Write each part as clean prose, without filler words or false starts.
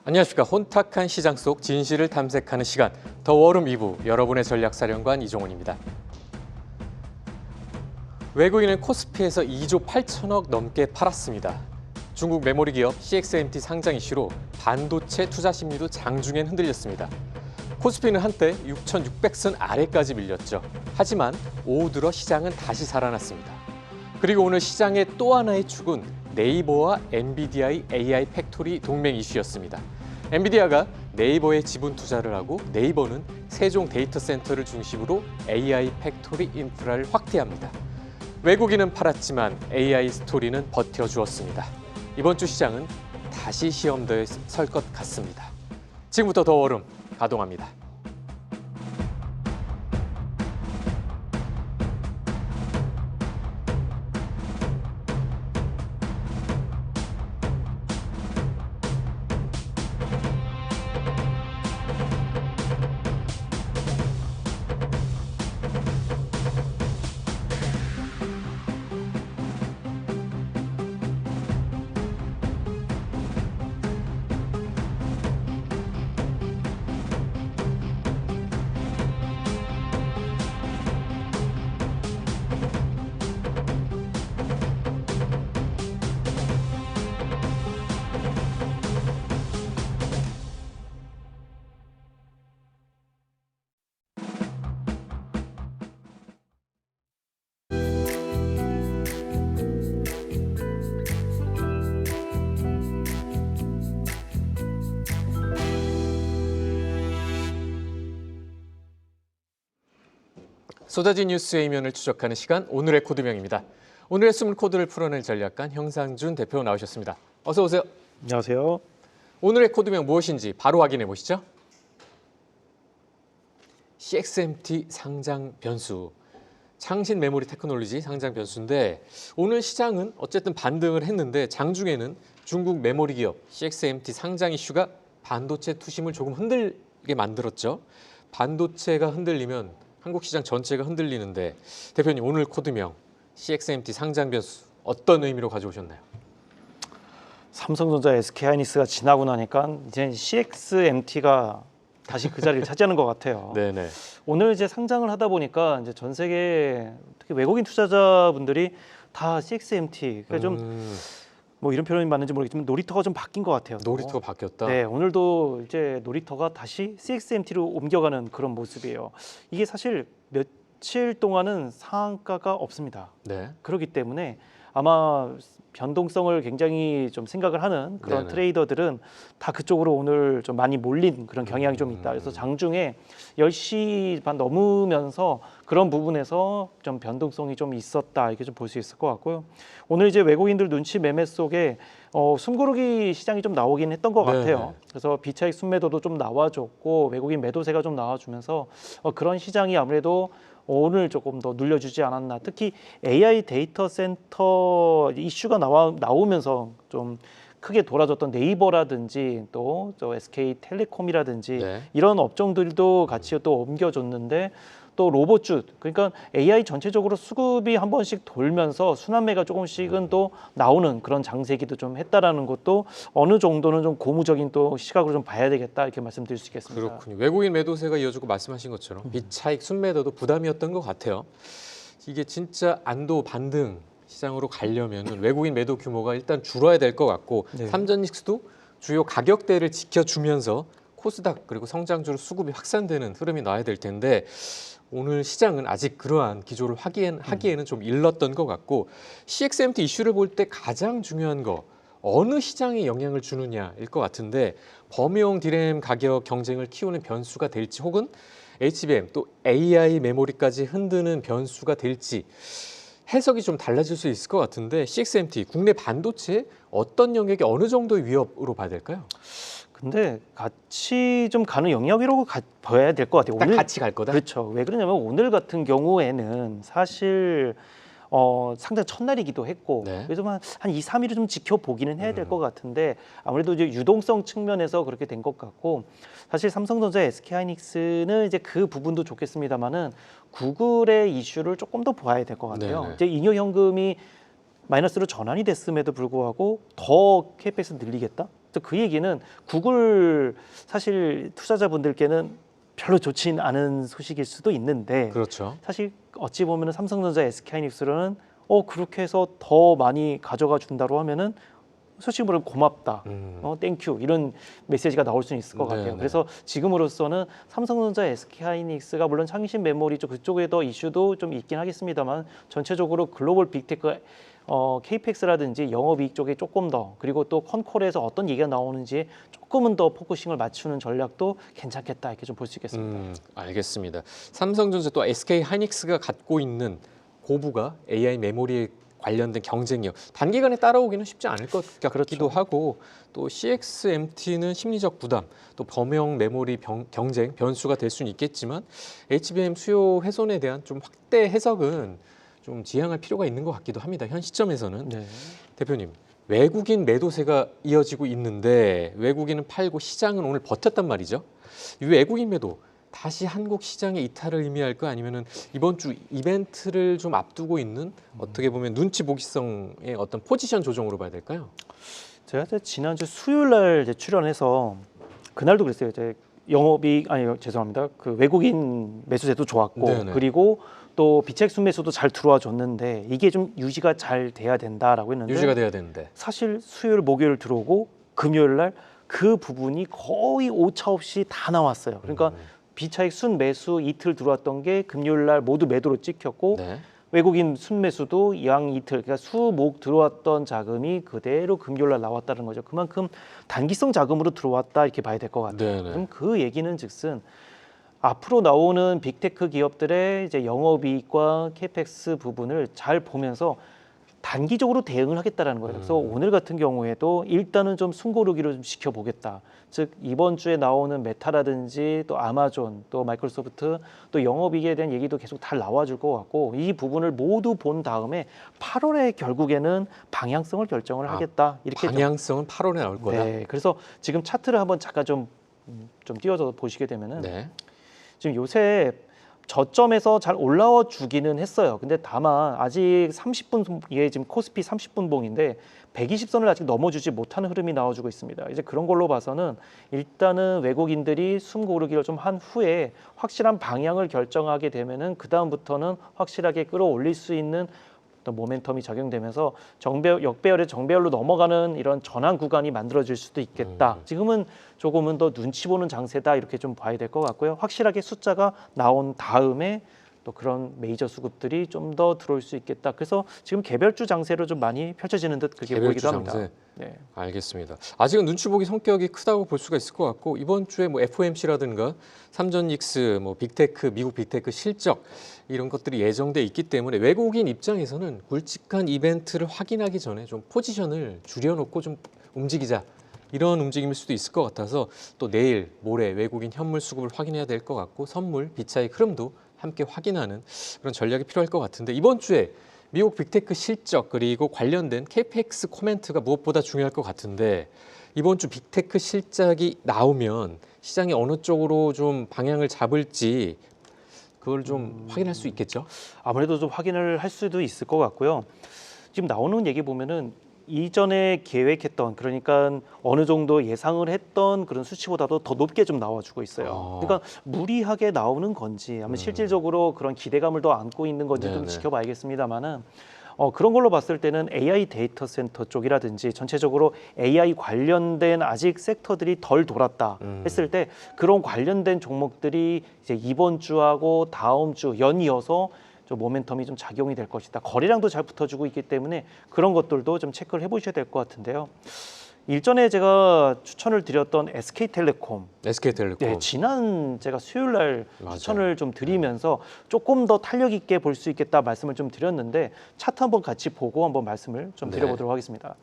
안녕하십니까. 혼탁한 시장 속 진실을 탐색하는 시간, 더 워룸 2부, 여러분의 전략사령관 이종훈입니다. 외국인은 코스피에서 2조 8천억 넘게 팔았습니다. 중국 메모리 기업 CXMT 상장 이슈로 반도체 투자 심리도 장중엔 흔들렸습니다. 코스피는 한때 6,600선 아래까지 밀렸죠. 하지만 오후 들어 시장은 다시 살아났습니다. 그리고 오늘 시장의 또 하나의 축은 네이버와 엔비디아의 AI 팩토리 동맹 이슈였습니다. 엔비디아가 네이버에 지분 투자를 하고 네이버는 세종 데이터 센터를 중심으로 AI 팩토리 인프라를 확대합니다. 외국인은 팔았지만 AI 스토리는 버텨주었습니다. 이번 주 시장은 다시 시험대에 설 것 같습니다. 지금부터 더 워룸 가동합니다. 쏟아진 뉴스의 이면을 추적하는 시간, 오늘의 코드명입니다. 오늘의 숨은 코드를 풀어낼 전략가 형상준 대표 나오셨습니다. 어서 오세요. 안녕하세요. 오늘의 코드명 무엇인지 바로 확인해 보시죠. CXMT 상장 변수. 창신 메모리 테크놀로지 상장 변수인데 오늘 시장은 어쨌든 반등을 했는데 장중에는 중국 메모리 기업 CXMT 상장 이슈가 반도체 투심을 조금 흔들게 만들었죠. 반도체가 흔들리면 한국 시장 전체가 흔들리는데 대표님 오늘 코드명 CXMT 상장 변수 어떤 의미로 가져오셨나요? 삼성전자, SK하이닉스가 지나고 나니까 이제 CXMT가 다시 그 자리를 차지하는 것 같아요. 네네. 오늘 이제 상장을 하다 보니까 이제 전 세계 특히 외국인 투자자분들이 다 CXMT 그러니까 좀 뭐 이런 표현이 맞는지 모르겠지만 놀이터가 좀 바뀐 것 같아요. 놀이터가 바뀌었다. 네, 오늘도 이제 놀이터가 다시 CXMT로 옮겨가는 그런 모습이에요. 이게 사실 며칠 동안은 상한가가 없습니다. 네. 그렇기 때문에 아마 변동성을 굉장히 좀 생각을 하는 그런 네네. 트레이더들은 다 그쪽으로 오늘 좀 많이 몰린 그런 경향이 좀 있다. 그래서 장중에 10시 반 넘으면서 그런 부분에서 좀 변동성이 좀 있었다. 이렇게 좀 볼 수 있을 것 같고요. 오늘 이제 외국인들 눈치 매매 속에 숨고르기 시장이 좀 나오긴 했던 것 네네. 같아요. 그래서 비차익 순매도도 좀 나와줬고 외국인 매도세가 좀 나와주면서 그런 시장이 아무래도 오늘 조금 더 눌려주지 않았나. 특히 AI 데이터 센터 이슈가 나오면서 좀 크게 돌아졌던 네이버라든지 또 SK텔레콤이라든지 네. 이런 업종들도 같이 또 옮겨줬는데 또 로봇주 그러니까 AI 전체적으로 수급이 한 번씩 돌면서 순환매가 조금씩은 또 나오는 그런 장세기도 좀 했다라는 것도 어느 정도는 좀 고무적인 또 시각으로 좀 봐야 되겠다 이렇게 말씀드릴 수 있겠습니다. 그렇군요. 외국인 매도세가 이어지고 말씀하신 것처럼 비차익 순매도도 부담이었던 것 같아요. 이게 진짜 안도 반등 시장으로 가려면 외국인 매도 규모가 일단 줄어야 될 것 같고 네. 삼전닉스도 주요 가격대를 지켜주면서 코스닥 그리고 성장주로 수급이 확산되는 흐름이 나야 될 텐데 오늘 시장은 아직 그러한 기조를 하기에는 좀 일렀던 것 같고 CXMT 이슈를 볼 때 가장 중요한 거 어느 시장에 영향을 주느냐일 것 같은데 범용 디램 가격 경쟁을 키우는 변수가 될지 혹은 HBM 또 AI 메모리까지 흔드는 변수가 될지 해석이 좀 달라질 수 있을 것 같은데 CXMT 국내 반도체 어떤 영역이 어느 정도의 위협으로 봐야 될까요? 근데 같이 좀 가는 영역이라고 봐야 될 것 같아요. 딱 같이 갈 거다? 그렇죠. 왜 그러냐면 오늘 같은 경우에는 사실 상장 첫날이기도 했고 네. 그래서 한 2, 3일을 좀 지켜보기는 해야 될 것 같은데 아무래도 이제 유동성 측면에서 그렇게 된 것 같고 사실 삼성전자, SK하이닉스는 이제 그 부분도 좋겠습니다만은 구글의 이슈를 조금 더 봐야 될 것 같아요. 네네. 이제 잉여현금이 마이너스로 전환이 됐음에도 불구하고 더 KPX 늘리겠다? 그래서 그 얘기는 구글 사실 투자자분들께는 별로 좋진 않은 소식일 수도 있는데 그렇죠. 사실 어찌 보면은 삼성전자, SK하이닉스로는 그렇게 해서 더 많이 가져가 준다고 하면은 솔직히 말하면 고맙다, 땡큐 이런 메시지가 나올 수는 있을 것 같아요. 네네. 그래서 지금으로서는 삼성전자, SK하이닉스가 물론 창신 메모리 쪽 그쪽에 더 이슈도 좀 있긴 하겠습니다만 전체적으로 글로벌 빅테크 KPX라든지 영업이익 쪽에 조금 더 그리고 또 컨콜에서 어떤 얘기가 나오는지 조금은 더 포커싱을 맞추는 전략도 괜찮겠다 이렇게 좀 볼 수 있겠습니다. 알겠습니다. 삼성전자 또 SK 하이닉스가 갖고 있는 고부가 AI 메모리에 관련된 경쟁력 단기간에 따라오기는 쉽지 않을 것 같기도 하고 또 CXMT는 심리적 부담 또 범용 메모리 경쟁 변수가 될 수는 있겠지만 HBM 수요 훼손에 대한 좀 확대 해석은 좀 지향할 필요가 있는 것 같기도 합니다. 현 시점에서는. 네. 대표님, 외국인 매도세가 이어지고 있는데 외국인은 팔고 시장은 오늘 버텼단 말이죠. 이 외국인 매도 다시 한국 시장의 이탈을 의미할 거 아니면은 이번 주 이벤트를 좀 앞두고 있는 어떻게 보면 눈치 보기성의 어떤 포지션 조정으로 봐야 될까요? 제가 이제 지난주 수요일 날 이제 출연해서 그날도 그랬어요. 이제 영업이익 아니 죄송합니다. 그 외국인 매수세도 좋았고 네네. 그리고 또 비책 순매수도 잘 들어와 줬는데 이게 좀 유지가 잘 돼야 된다라고 했는데 유지가 돼야 되는데. 사실 수요일 목요일 들어오고 금요일 날 그 부분이 거의 오차 없이 다 나왔어요. 그러니까 비차익 순매수 이틀 들어왔던 게 금요일 날 모두 매도로 찍혔고 네. 외국인 순매수도 양 이틀 그러니까 수목 들어왔던 자금이 그대로 금요일 날 나왔다는 거죠. 그만큼 단기성 자금으로 들어왔다 이렇게 봐야 될 것 같아요. 네네. 그럼 그 얘기는 즉슨 앞으로 나오는 빅테크 기업들의 이제 영업이익과 캐펙스 부분을 잘 보면서 단기적으로 대응을 하겠다라는 거예요. 그래서 오늘 같은 경우에도 일단은 좀 숨고르기를 좀 지켜보겠다. 즉 이번 주에 나오는 메타라든지 또 아마존, 또 마이크로소프트, 또 영업이익에 대한 얘기도 계속 다 나와줄 것 같고 이 부분을 모두 본 다음에 8월에 결국에는 방향성을 결정을 하겠다. 이렇게 방향성은 8월에 나올 거다. 네, 그래서 지금 차트를 한번 잠깐 좀 띄워서 보시게 되면은 네. 지금 요새 저점에서 잘 올라와 주기는 했어요. 근데 다만 아직 30분 예 지금 코스피 30분 봉인데 120선을 아직 넘어주지 못하는 흐름이 나와주고 있습니다. 이제 그런 걸로 봐서는 일단은 외국인들이 숨 고르기를 좀 한 후에 확실한 방향을 결정하게 되면은 그 다음부터는 확실하게 끌어올릴 수 있는 어떤 모멘텀이 적용되면서 역배열의 정배열로 넘어가는 이런 전환 구간이 만들어질 수도 있겠다. 지금은 조금은 더 눈치 보는 장세다 이렇게 좀 봐야 될 것 같고요. 확실하게 숫자가 나온 다음에 또 그런 메이저 수급들이 좀 더 들어올 수 있겠다. 그래서 지금 개별주 장세로 좀 많이 펼쳐지는 듯 그렇게 개별주 보이기도 합니다. 장세. 네. 알겠습니다. 아직은 눈치 보기 성격이 크다고 볼 수가 있을 것 같고 이번 주에 뭐 FOMC라든가 삼전닉스, 뭐 빅테크, 미국 빅테크 실적 이런 것들이 예정돼 있기 때문에 외국인 입장에서는 굵직한 이벤트를 확인하기 전에 좀 포지션을 줄여놓고 좀 움직이자. 이런 움직임일 수도 있을 것 같아서 또 내일, 모레 외국인 현물 수급을 확인해야 될 것 같고 선물, 비차익 흐름도 함께 확인하는 그런 전략이 필요할 것 같은데 이번 주에 미국 빅테크 실적 그리고 관련된 KPX 코멘트가 무엇보다 중요할 것 같은데 이번 주 빅테크 실적이 나오면 시장이 어느 쪽으로 좀 방향을 잡을지 그걸 좀 확인할 수 있겠죠? 아무래도 좀 확인을 할 수도 있을 것 같고요. 지금 나오는 얘기 보면은 이전에 계획했던 그러니까 어느 정도 예상을 했던 그런 수치보다도 더 높게 좀 나와주고 있어요. 그러니까 무리하게 나오는 건지 아니면 실질적으로 그런 기대감을 더 안고 있는 건지 좀 네네. 지켜봐야겠습니다만은 그런 걸로 봤을 때는 AI 데이터 센터 쪽이라든지 전체적으로 AI 관련된 아직 섹터들이 덜 돌았다 했을 때 그런 관련된 종목들이 이제 이번 주하고 다음 주 연이어서 좀 모멘텀이 좀 작용이 될 것이다. 거래량도 잘 붙어주고 있기 때문에 그런 것들도 좀 체크를 해보셔야 될 것 같은데요. 일전에 제가 추천을 드렸던 SK텔레콤, SK텔레콤. 네, 지난 제가 수요일 날 맞아요. 추천을 좀 드리면서 조금 더 탄력 있게 볼 수 있겠다 말씀을 좀 드렸는데 차트 한번 같이 보고 한번 말씀을 좀 드려보도록 하겠습니다.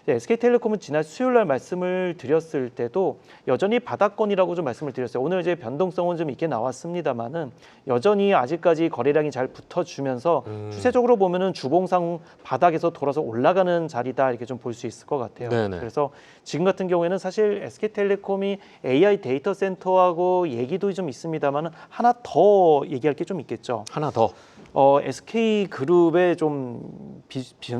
네, SK텔레콤은 지난 수요일 날 말씀을 드렸을 때도 여전히 바닥권이라고 좀 말씀을 드렸어요. 오늘 이제 변동성은 좀 있게 나왔습니다만은 여전히 아직까지 거래량이 잘 붙어주면서 추세적으로 보면은 주봉상 바닥에서 돌아서 올라가는 자리다 이렇게 좀 볼 수 있을 것 같아요. 네네. 그래서 지금 같은 경우에는 사실 SK텔레콤이 AI 데이터 센터하고 얘기도 좀 있습니다만은 하나 더 얘기할 게 좀 있겠죠. 하나 더. SK 그룹의 좀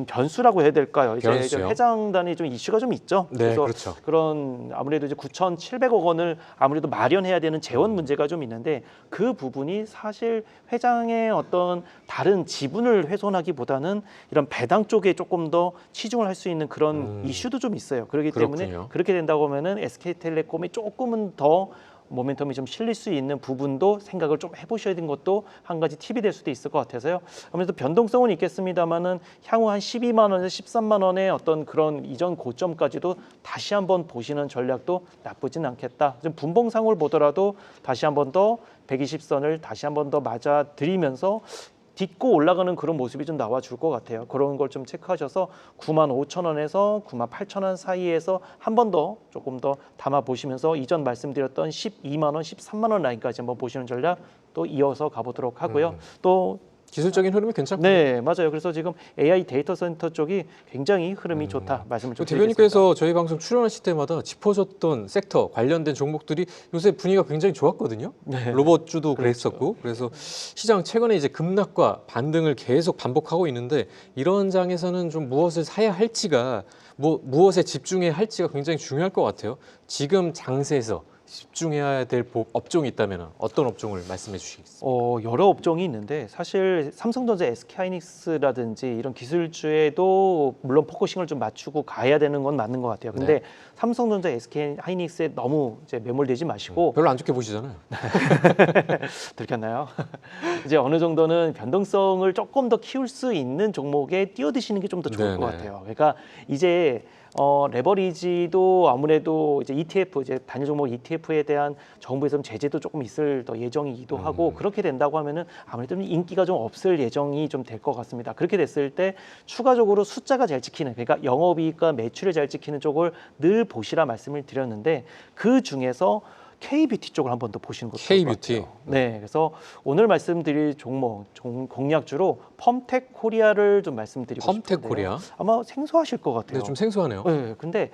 변수라고 해야 될까요? 이제 변수요? 회장단이 좀 이슈가 좀 있죠. 네, 그래서 그렇죠. 그런 아무래도 이제 9,700억 원을 아무래도 마련해야 되는 재원 문제가 좀 있는데 그 부분이 사실 회장의 어떤 다른 지분을 훼손하기보다는 이런 배당 쪽에 조금 더 치중을 할 수 있는 그런 이슈도 좀 있어요. 그렇기 때문에 그렇군요. 그렇게 된다고 하면은 SK텔레콤이 조금은 더 모멘텀이 좀 실릴 수 있는 부분도 생각을 좀 해보셔야 되는 것도 한 가지 팁이 될 수도 있을 것 같아서요. 아무래도 변동성은 있겠습니다만은 향후 한 12만 원에서 13만 원의 어떤 그런 이전 고점까지도 다시 한번 보시는 전략도 나쁘진 않겠다. 좀 분봉상을 보더라도 다시 한번 더 120선을 다시 한번 더 맞아 드리면서 딛고 올라가는 그런 모습이 좀 나와줄 것 같아요. 그런 걸 좀 체크하셔서 95,000원에서 98,000원 사이에서 한 번 더 조금 더 담아 보시면서 이전 말씀드렸던 12만 원, 13만 원 라인까지 한번 보시는 전략 또 이어서 가보도록 하고요. 또 기술적인 흐름이 괜찮군요. 네, 맞아요. 그래서 지금 AI 데이터 센터 쪽이 굉장히 흐름이 좋다 말씀을 좀 드리겠습니다. 대표님께서 저희 방송 출연하실 때마다 짚어줬던 섹터 관련된 종목들이 요새 분위기가 굉장히 좋았거든요. 네. 로봇주도 그랬었고 그래서 시장 최근에 이제 급락과 반등을 계속 반복하고 있는데 이런 장에서는 좀 무엇을 사야 할지가 무엇에 집중해야 할지가 굉장히 중요할 것 같아요. 지금 장세에서 집중해야 될 업종이 있다면 어떤 업종을 말씀해 주시겠어요? 여러 업종이 있는데 사실 삼성전자, SK하이닉스라든지 이런 기술주에도 물론 포커싱을 좀 맞추고 가야 되는 건 맞는 것 같아요. 근데 네. 삼성전자, SK하이닉스에 너무 이제 매몰되지 마시고 별로 안 좋게 보시잖아요. 들켰나요? 이제 어느 정도는 변동성을 조금 더 키울 수 있는 종목에 뛰어드시는 게 좀 더 좋을 것 네네. 같아요. 그러니까 이제 레버리지도 아무래도 이제 ETF, 이제 단일 종목 ETF에 대한 정부에서 제재도 조금 있을 더 예정이기도 하고 그렇게 된다고 하면은 아무래도 인기가 좀 없을 예정이 좀 될 것 같습니다. 그렇게 됐을 때 추가적으로 숫자가 잘 찍히는, 그러니까 영업이익과 매출을 잘 찍히는 쪽을 늘 보시라 말씀을 드렸는데 그 중에서 K뷰티 쪽을 한번 더 보시는 것도 좋을 것 K뷰티. 같아요. 네, 그래서 오늘 말씀드릴 종목 공략주로 펌텍 코리아를 좀 말씀드리고 펌텍 싶은데요. 코리아. 아마 생소하실 것 같아요. 네, 좀 생소하네요. 네, 근데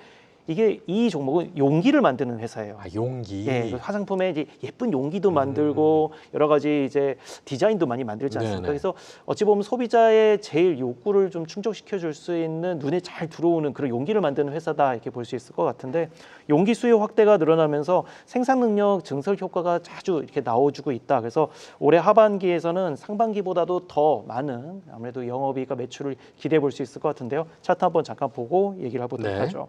이게 이 종목은 용기를 만드는 회사예요. 아, 용기. 예, 화장품에 이제 예쁜 용기도 만들고 여러 가지 이제 디자인도 많이 만들지 않습니까? 네네. 그래서 어찌 보면 소비자의 제일 욕구를 좀 충족시켜 줄 수 있는 눈에 잘 들어오는 그런 용기를 만드는 회사다 이렇게 볼 수 있을 것 같은데 용기 수요 확대가 늘어나면서 생산 능력 증설 효과가 자주 이렇게 나와주고 있다. 그래서 올해 하반기에서는 상반기보다도 더 많은 아무래도 영업이익과 매출을 기대해 볼 수 있을 것 같은데요. 차트 한번 잠깐 보고 얘기를 해보도록 네. 하죠.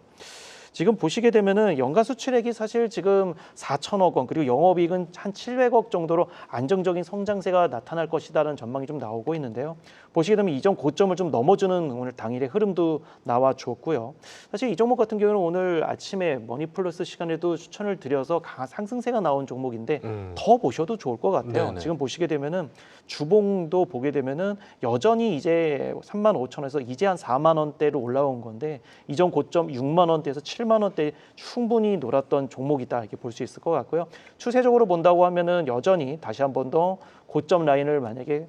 지금 보시게 되면은 연간 수출액이 사실 지금 4천억 원 그리고 영업이익은 한 700억 정도로 안정적인 성장세가 나타날 것이다라는 전망이 좀 나오고 있는데요. 보시게 되면 이전 고점을 좀 넘어주는 오늘 당일의 흐름도 나와 주었고요. 사실 이 종목 같은 경우는 오늘 아침에 머니플러스 시간에도 추천을 드려서 강한 상승세가 나온 종목인데 더 보셔도 좋을 것 같아요. 네네. 지금 보시게 되면은 주봉도 보게 되면은 여전히 이제 35,000원에서 이제 한 4만 원대로 올라온 건데 이전 고점 6만 원대에서 7만 원대 충분히 놀았던 종목이다 이렇게 볼 수 있을 것 같고요. 추세적으로 본다고 하면은 여전히 다시 한 번 더 고점 라인을 만약에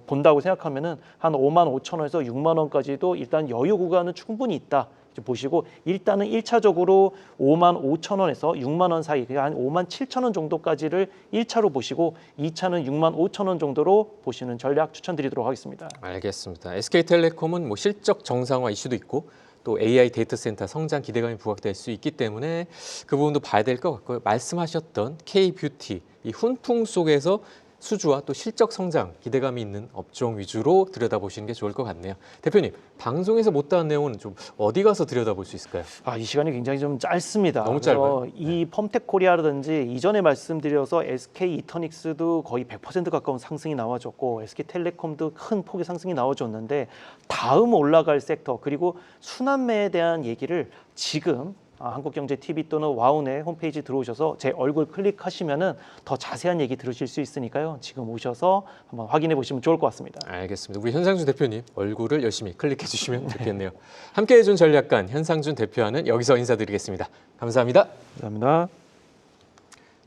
본다고 생각하면은 한 5만 5천 원에서 6만 원까지도 일단 여유 구간은 충분히 있다. 보시고 일단은 1차적으로 5만 5천 원에서 6만 원 사이, 그러니까 한 5만 7천 원 정도까지를 1차로 보시고 2차는 6만 5천 원 정도로 보시는 전략 추천드리도록 하겠습니다. 알겠습니다. SK텔레콤은 뭐 실적 정상화 이슈도 있고 또 AI 데이터 센터 성장 기대감이 부각될 수 있기 때문에 그 부분도 봐야 될 것 같고요. 말씀하셨던 K뷰티, 이 훈풍 속에서 수주와 또 실적 성장 기대감이 있는 업종 위주로 들여다보시는 게 좋을 것 같네요. 대표님, 방송에서 못다한 내용은 좀 어디 가서 들여다볼 수 있을까요? 이 시간이 굉장히 좀 짧습니다. 너무 그래서 짧아요. 이 펌텍 코리아라든지 이전에 말씀드려서 SK 이터닉스도 거의 100% 가까운 상승이 나와줬고 SK텔레콤도 큰 폭의 상승이 나와줬는데 다음 올라갈 섹터 그리고 순환매에 대한 얘기를 지금 한국경제TV 또는 와운의 홈페이지 들어오셔서 제 얼굴 클릭하시면은 더 자세한 얘기 들으실 수 있으니까요. 지금 오셔서 한번 확인해 보시면 좋을 것 같습니다. 알겠습니다. 우리 현상준 대표님 얼굴을 열심히 클릭해 주시면 좋겠네요. 함께해 준 전략가 현상준 대표와는 여기서 인사드리겠습니다. 감사합니다. 감사합니다.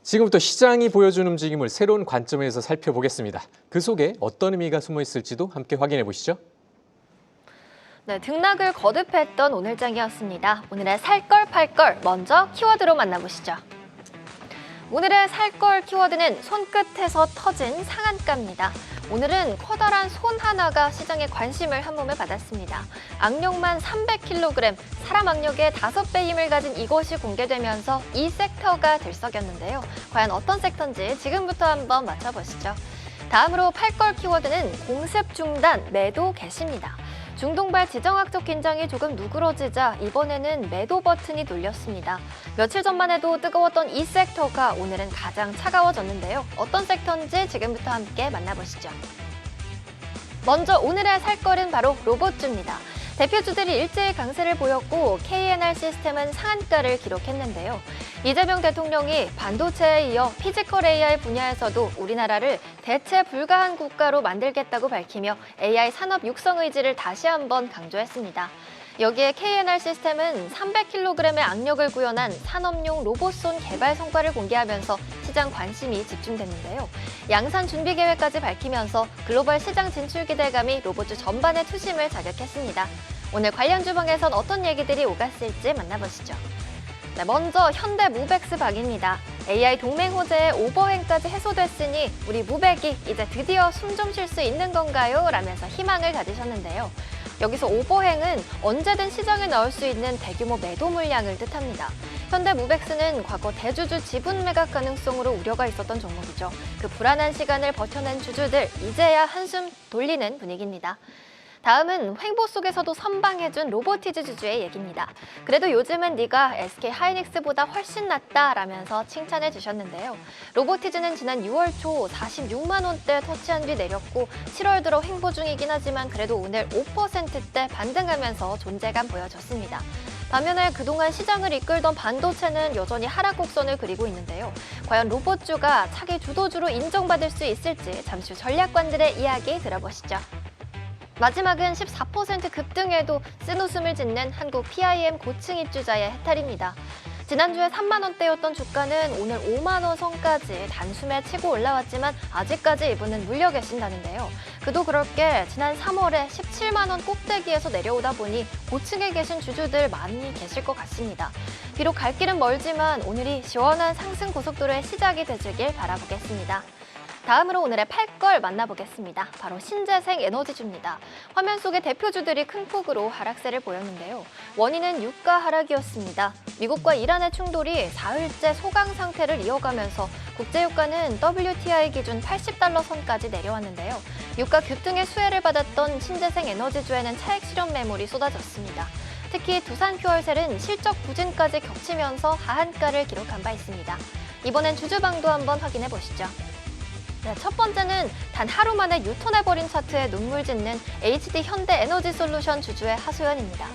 지금부터 시장이 보여준 움직임을 새로운 관점에서 살펴보겠습니다. 그 속에 어떤 의미가 숨어 있을지도 함께 확인해 보시죠. 네, 등락을 거듭했던 오늘장이었습니다. 오늘의 살 걸 팔 걸 먼저 키워드로 만나보시죠. 오늘의 살걸 키워드는 손끝에서 터진 상한가입니다. 오늘은 커다란 손 하나가 시장의 관심을 한몸에 받았습니다. 악력만 300kg, 사람 악력의 5배 힘을 가진 이것이 공개되면서 이 섹터가 들썩였는데요. 과연 어떤 섹터인지 지금부터 한번 맞춰보시죠. 다음으로 팔걸 키워드는 공습 중단, 매도 개시입니다. 중동발 지정학적 긴장이 조금 누그러지자 이번에는 매도 버튼이 눌렸습니다. 며칠 전만 해도 뜨거웠던 이 섹터가 오늘은 가장 차가워졌는데요. 어떤 섹터인지 지금부터 함께 만나보시죠. 먼저 오늘의 살걸은 바로 로봇주입니다. 대표주들이 일제히 강세를 보였고 KNR 시스템은 상한가를 기록했는데요. 이재명 대통령이 반도체에 이어 피지컬 AI 분야에서도 우리나라를 대체 불가한 국가로 만들겠다고 밝히며 AI 산업 육성 의지를 다시 한번 강조했습니다. 여기에 KNR 시스템은 300kg의 악력을 구현한 산업용 로봇손 개발 성과를 공개하면서 시장 관심이 집중됐는데요. 양산 준비 계획까지 밝히면서 글로벌 시장 진출 기대감이 로봇주 전반의 투심을 자극했습니다. 오늘 관련 주방에선 어떤 얘기들이 오갔을지 만나보시죠. 네, 먼저 현대무백스 박입니다. AI 동맹 호재의 오버행까지 해소됐으니 우리 무백이 이제 드디어 숨 좀 쉴 수 있는 건가요? 라면서 희망을 가지셨는데요. 여기서 오버행은 언제든 시장에 나올 수 있는 대규모 매도 물량을 뜻합니다. 현대무백스는 과거 대주주 지분 매각 가능성으로 우려가 있었던 종목이죠. 그 불안한 시간을 버텨낸 주주들 이제야 한숨 돌리는 분위기입니다. 다음은 횡보 속에서도 선방해준 로보티즈 주주의 얘기입니다. 그래도 요즘은 네가 SK 하이닉스보다 훨씬 낫다라면서 칭찬해 주셨는데요. 로보티즈는 지난 6월 초 46만 원대 터치한 뒤 내렸고 7월 들어 횡보 중이긴 하지만 그래도 오늘 5%대 반등하면서 존재감 보여줬습니다. 반면에 그동안 시장을 이끌던 반도체는 여전히 하락 곡선을 그리고 있는데요. 과연 로봇주가 차기 주도주로 인정받을 수 있을지 잠시 후 전략관들의 이야기 들어보시죠. 마지막은 14% 급등에도 쓴웃음을 짓는 한국 PIM 고층 입주자의 해탈입니다. 지난주에 3만 원대였던 주가는 오늘 5만 원 선까지 단숨에 치고 올라왔지만 아직까지 이분은 물려 계신다는데요. 그도 그럴 게 지난 3월에 17만 원 꼭대기에서 내려오다 보니 고층에 계신 주주들 많이 계실 것 같습니다. 비록 갈 길은 멀지만 오늘이 시원한 상승 고속도로의 시작이 되주길 바라보겠습니다. 다음으로 오늘의 팔걸 만나보겠습니다. 바로 신재생 에너지주입니다. 화면 속의 대표주들이 큰 폭으로 하락세를 보였는데요. 원인은 유가 하락이었습니다. 미국과 이란의 충돌이 사흘째 소강 상태를 이어가면서 국제유가는 WTI 기준 80달러 선까지 내려왔는데요. 유가 급등의 수혜를 받았던 신재생 에너지주에는 차익 실현 매물이 쏟아졌습니다. 특히 두산퓨얼셀은 실적 부진까지 겹치면서 하한가를 기록한 바 있습니다. 이번엔 주주방도 한번 확인해 보시죠. 네, 첫 번째는 단 하루 만에 유턴해버린 차트에 눈물 짓는 HD 현대에너지솔루션 주주의 하소연입니다.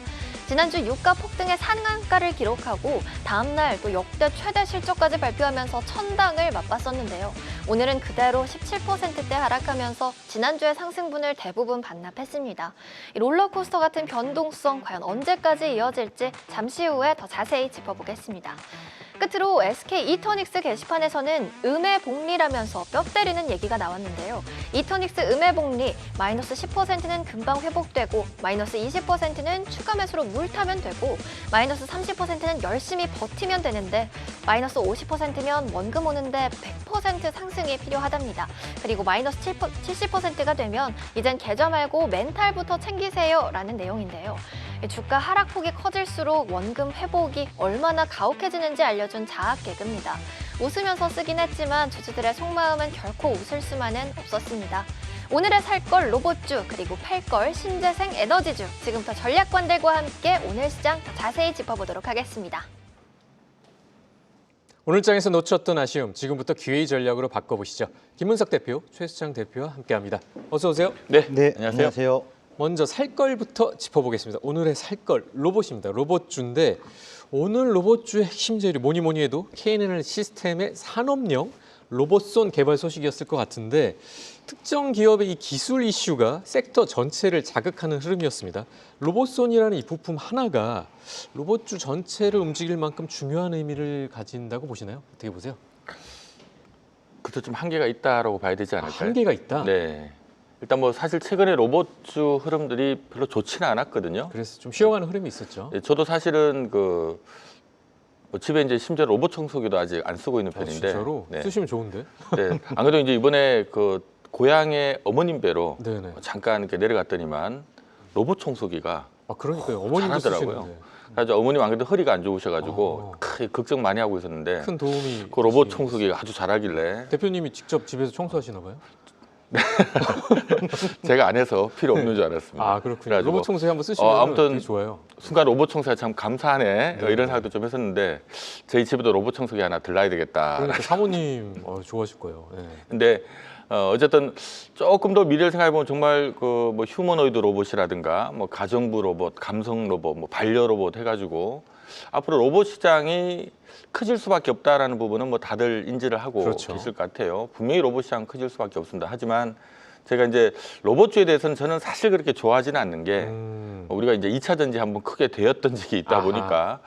지난주 유가 폭등의 상한가를 기록하고 다음날 또 역대 최대 실적까지 발표하면서 천당을 맛봤었는데요. 오늘은 그대로 17%대 하락하면서 지난주의 상승분을 대부분 반납했습니다. 이 롤러코스터 같은 변동성 과연 언제까지 이어질지 잠시 후에 더 자세히 짚어보겠습니다. 끝으로 SK 이터닉스 게시판에서는 음해복리라면서 뼈 때리는 얘기가 나왔는데요. 이터닉스 음해복리 마이너스 10%는 금방 회복되고 마이너스 20%는 추가 매수로 물 타면 되고 마이너스 30%는 열심히 버티면 되는데 마이너스 50%면 원금 오는데 100% 상승이 필요하답니다. 그리고 마이너스 70%가 되면 이젠 계좌 말고 멘탈부터 챙기세요 라는 내용인데요. 주가 하락폭이 커질수록 원금 회복이 얼마나 가혹해지는지 알려준 자학 개그입니다. 웃으면서 쓰긴 했지만 주주들의 속마음은 결코 웃을 수만은 없었습니다. 오늘의 살걸 로봇주 그리고 팔걸 신재생 에너지주 지금부터 전략관들과 함께 오늘 시장 더 자세히 짚어보도록 하겠습니다. 오늘 장에서 놓쳤던 아쉬움 지금부터 기회의 전략으로 바꿔보시죠. 김문석 대표, 최수창 대표와 함께합니다. 어서 오세요. 네, 안녕하세요. 안녕하세요. 먼저 살걸부터 짚어보겠습니다. 오늘의 살걸 로봇입니다. 로봇주인데 오늘 로봇주의 핵심 재료 뭐니 해도 KNR 시스템의 산업용 로봇손 개발 소식이었을 것 같은데 특정 기업의 이 기술 이슈가 섹터 전체를 자극하는 흐름이었습니다. 로봇손이라는 이 부품 하나가 로봇주 전체를 움직일 만큼 중요한 의미를 가진다고 보시나요? 어떻게 보세요? 그것도 좀 한계가 있다라고 봐야 되지 않을까요? 한계가 있다? 네. 일단 뭐 사실 최근에 로봇주 흐름들이 별로 좋지는 않았거든요. 그래서 좀 쉬어가는 흐름이 있었죠. 네, 저도 사실은 그 뭐 집에 이제 심지어 로봇 청소기도 아직 안 쓰고 있는 편인데. 진짜로? 네. 쓰시면 좋은데? 네. 안 그래도 이제 이번에 그 고향의 어머님 배로 네네. 잠깐 이렇게 내려갔더니만 로봇 청소기가 아, 그러니까요. 어머님도 잘하더라고요. 쓰시는데. 그래서 어머님 안 그래도 허리가 안 좋으셔가지고 아. 걱정 많이 하고 있었는데 큰 도움이 그 로봇 되시- 청소기가 아주 잘하길래 대표님이 직접 집에서 청소하시나 봐요? 제가 안 해서 필요 없는 줄 알았습니다. 아, 그렇군요. 그래가지고 로봇 청소기 한번 쓰시면 아무튼 되게 좋아요. 순간 로봇 청소가 참 감사하네 네. 이런 생각도 좀 했었는데 저희 집에도 로봇 청소기 하나 들라야 되겠다. 그러니까 사모님 좋아하실 거예요. 네. 근데 어쨌든 조금 더 미래를 생각해 보면 정말 그 뭐 휴머노이드 로봇이라든가 뭐 가정부 로봇, 감성 로봇, 뭐 반려 로봇 해가지고 앞으로 로봇 시장이 커질 수밖에 없다라는 부분은 뭐 다들 인지를 하고 그렇죠. 계실 것 같아요. 분명히 로봇 시장 커질 수밖에 없습니다. 하지만 제가 이제 로봇주에 대해서는 저는 사실 그렇게 좋아하지는 않는 게 우리가 이제 2차 전지 한번 크게 되었던 적이 있다 아하. 보니까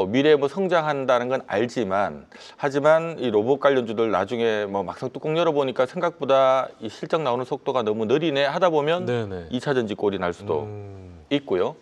미래에 뭐 성장한다는 건 알지만 하지만 이 로봇 관련주들 나중에 뭐 막상 뚜껑 열어보니까 생각보다 이 실적 나오는 속도가 너무 느리네 하다 보면 네네. 2차 전지 꼴이 날 수도 있고요.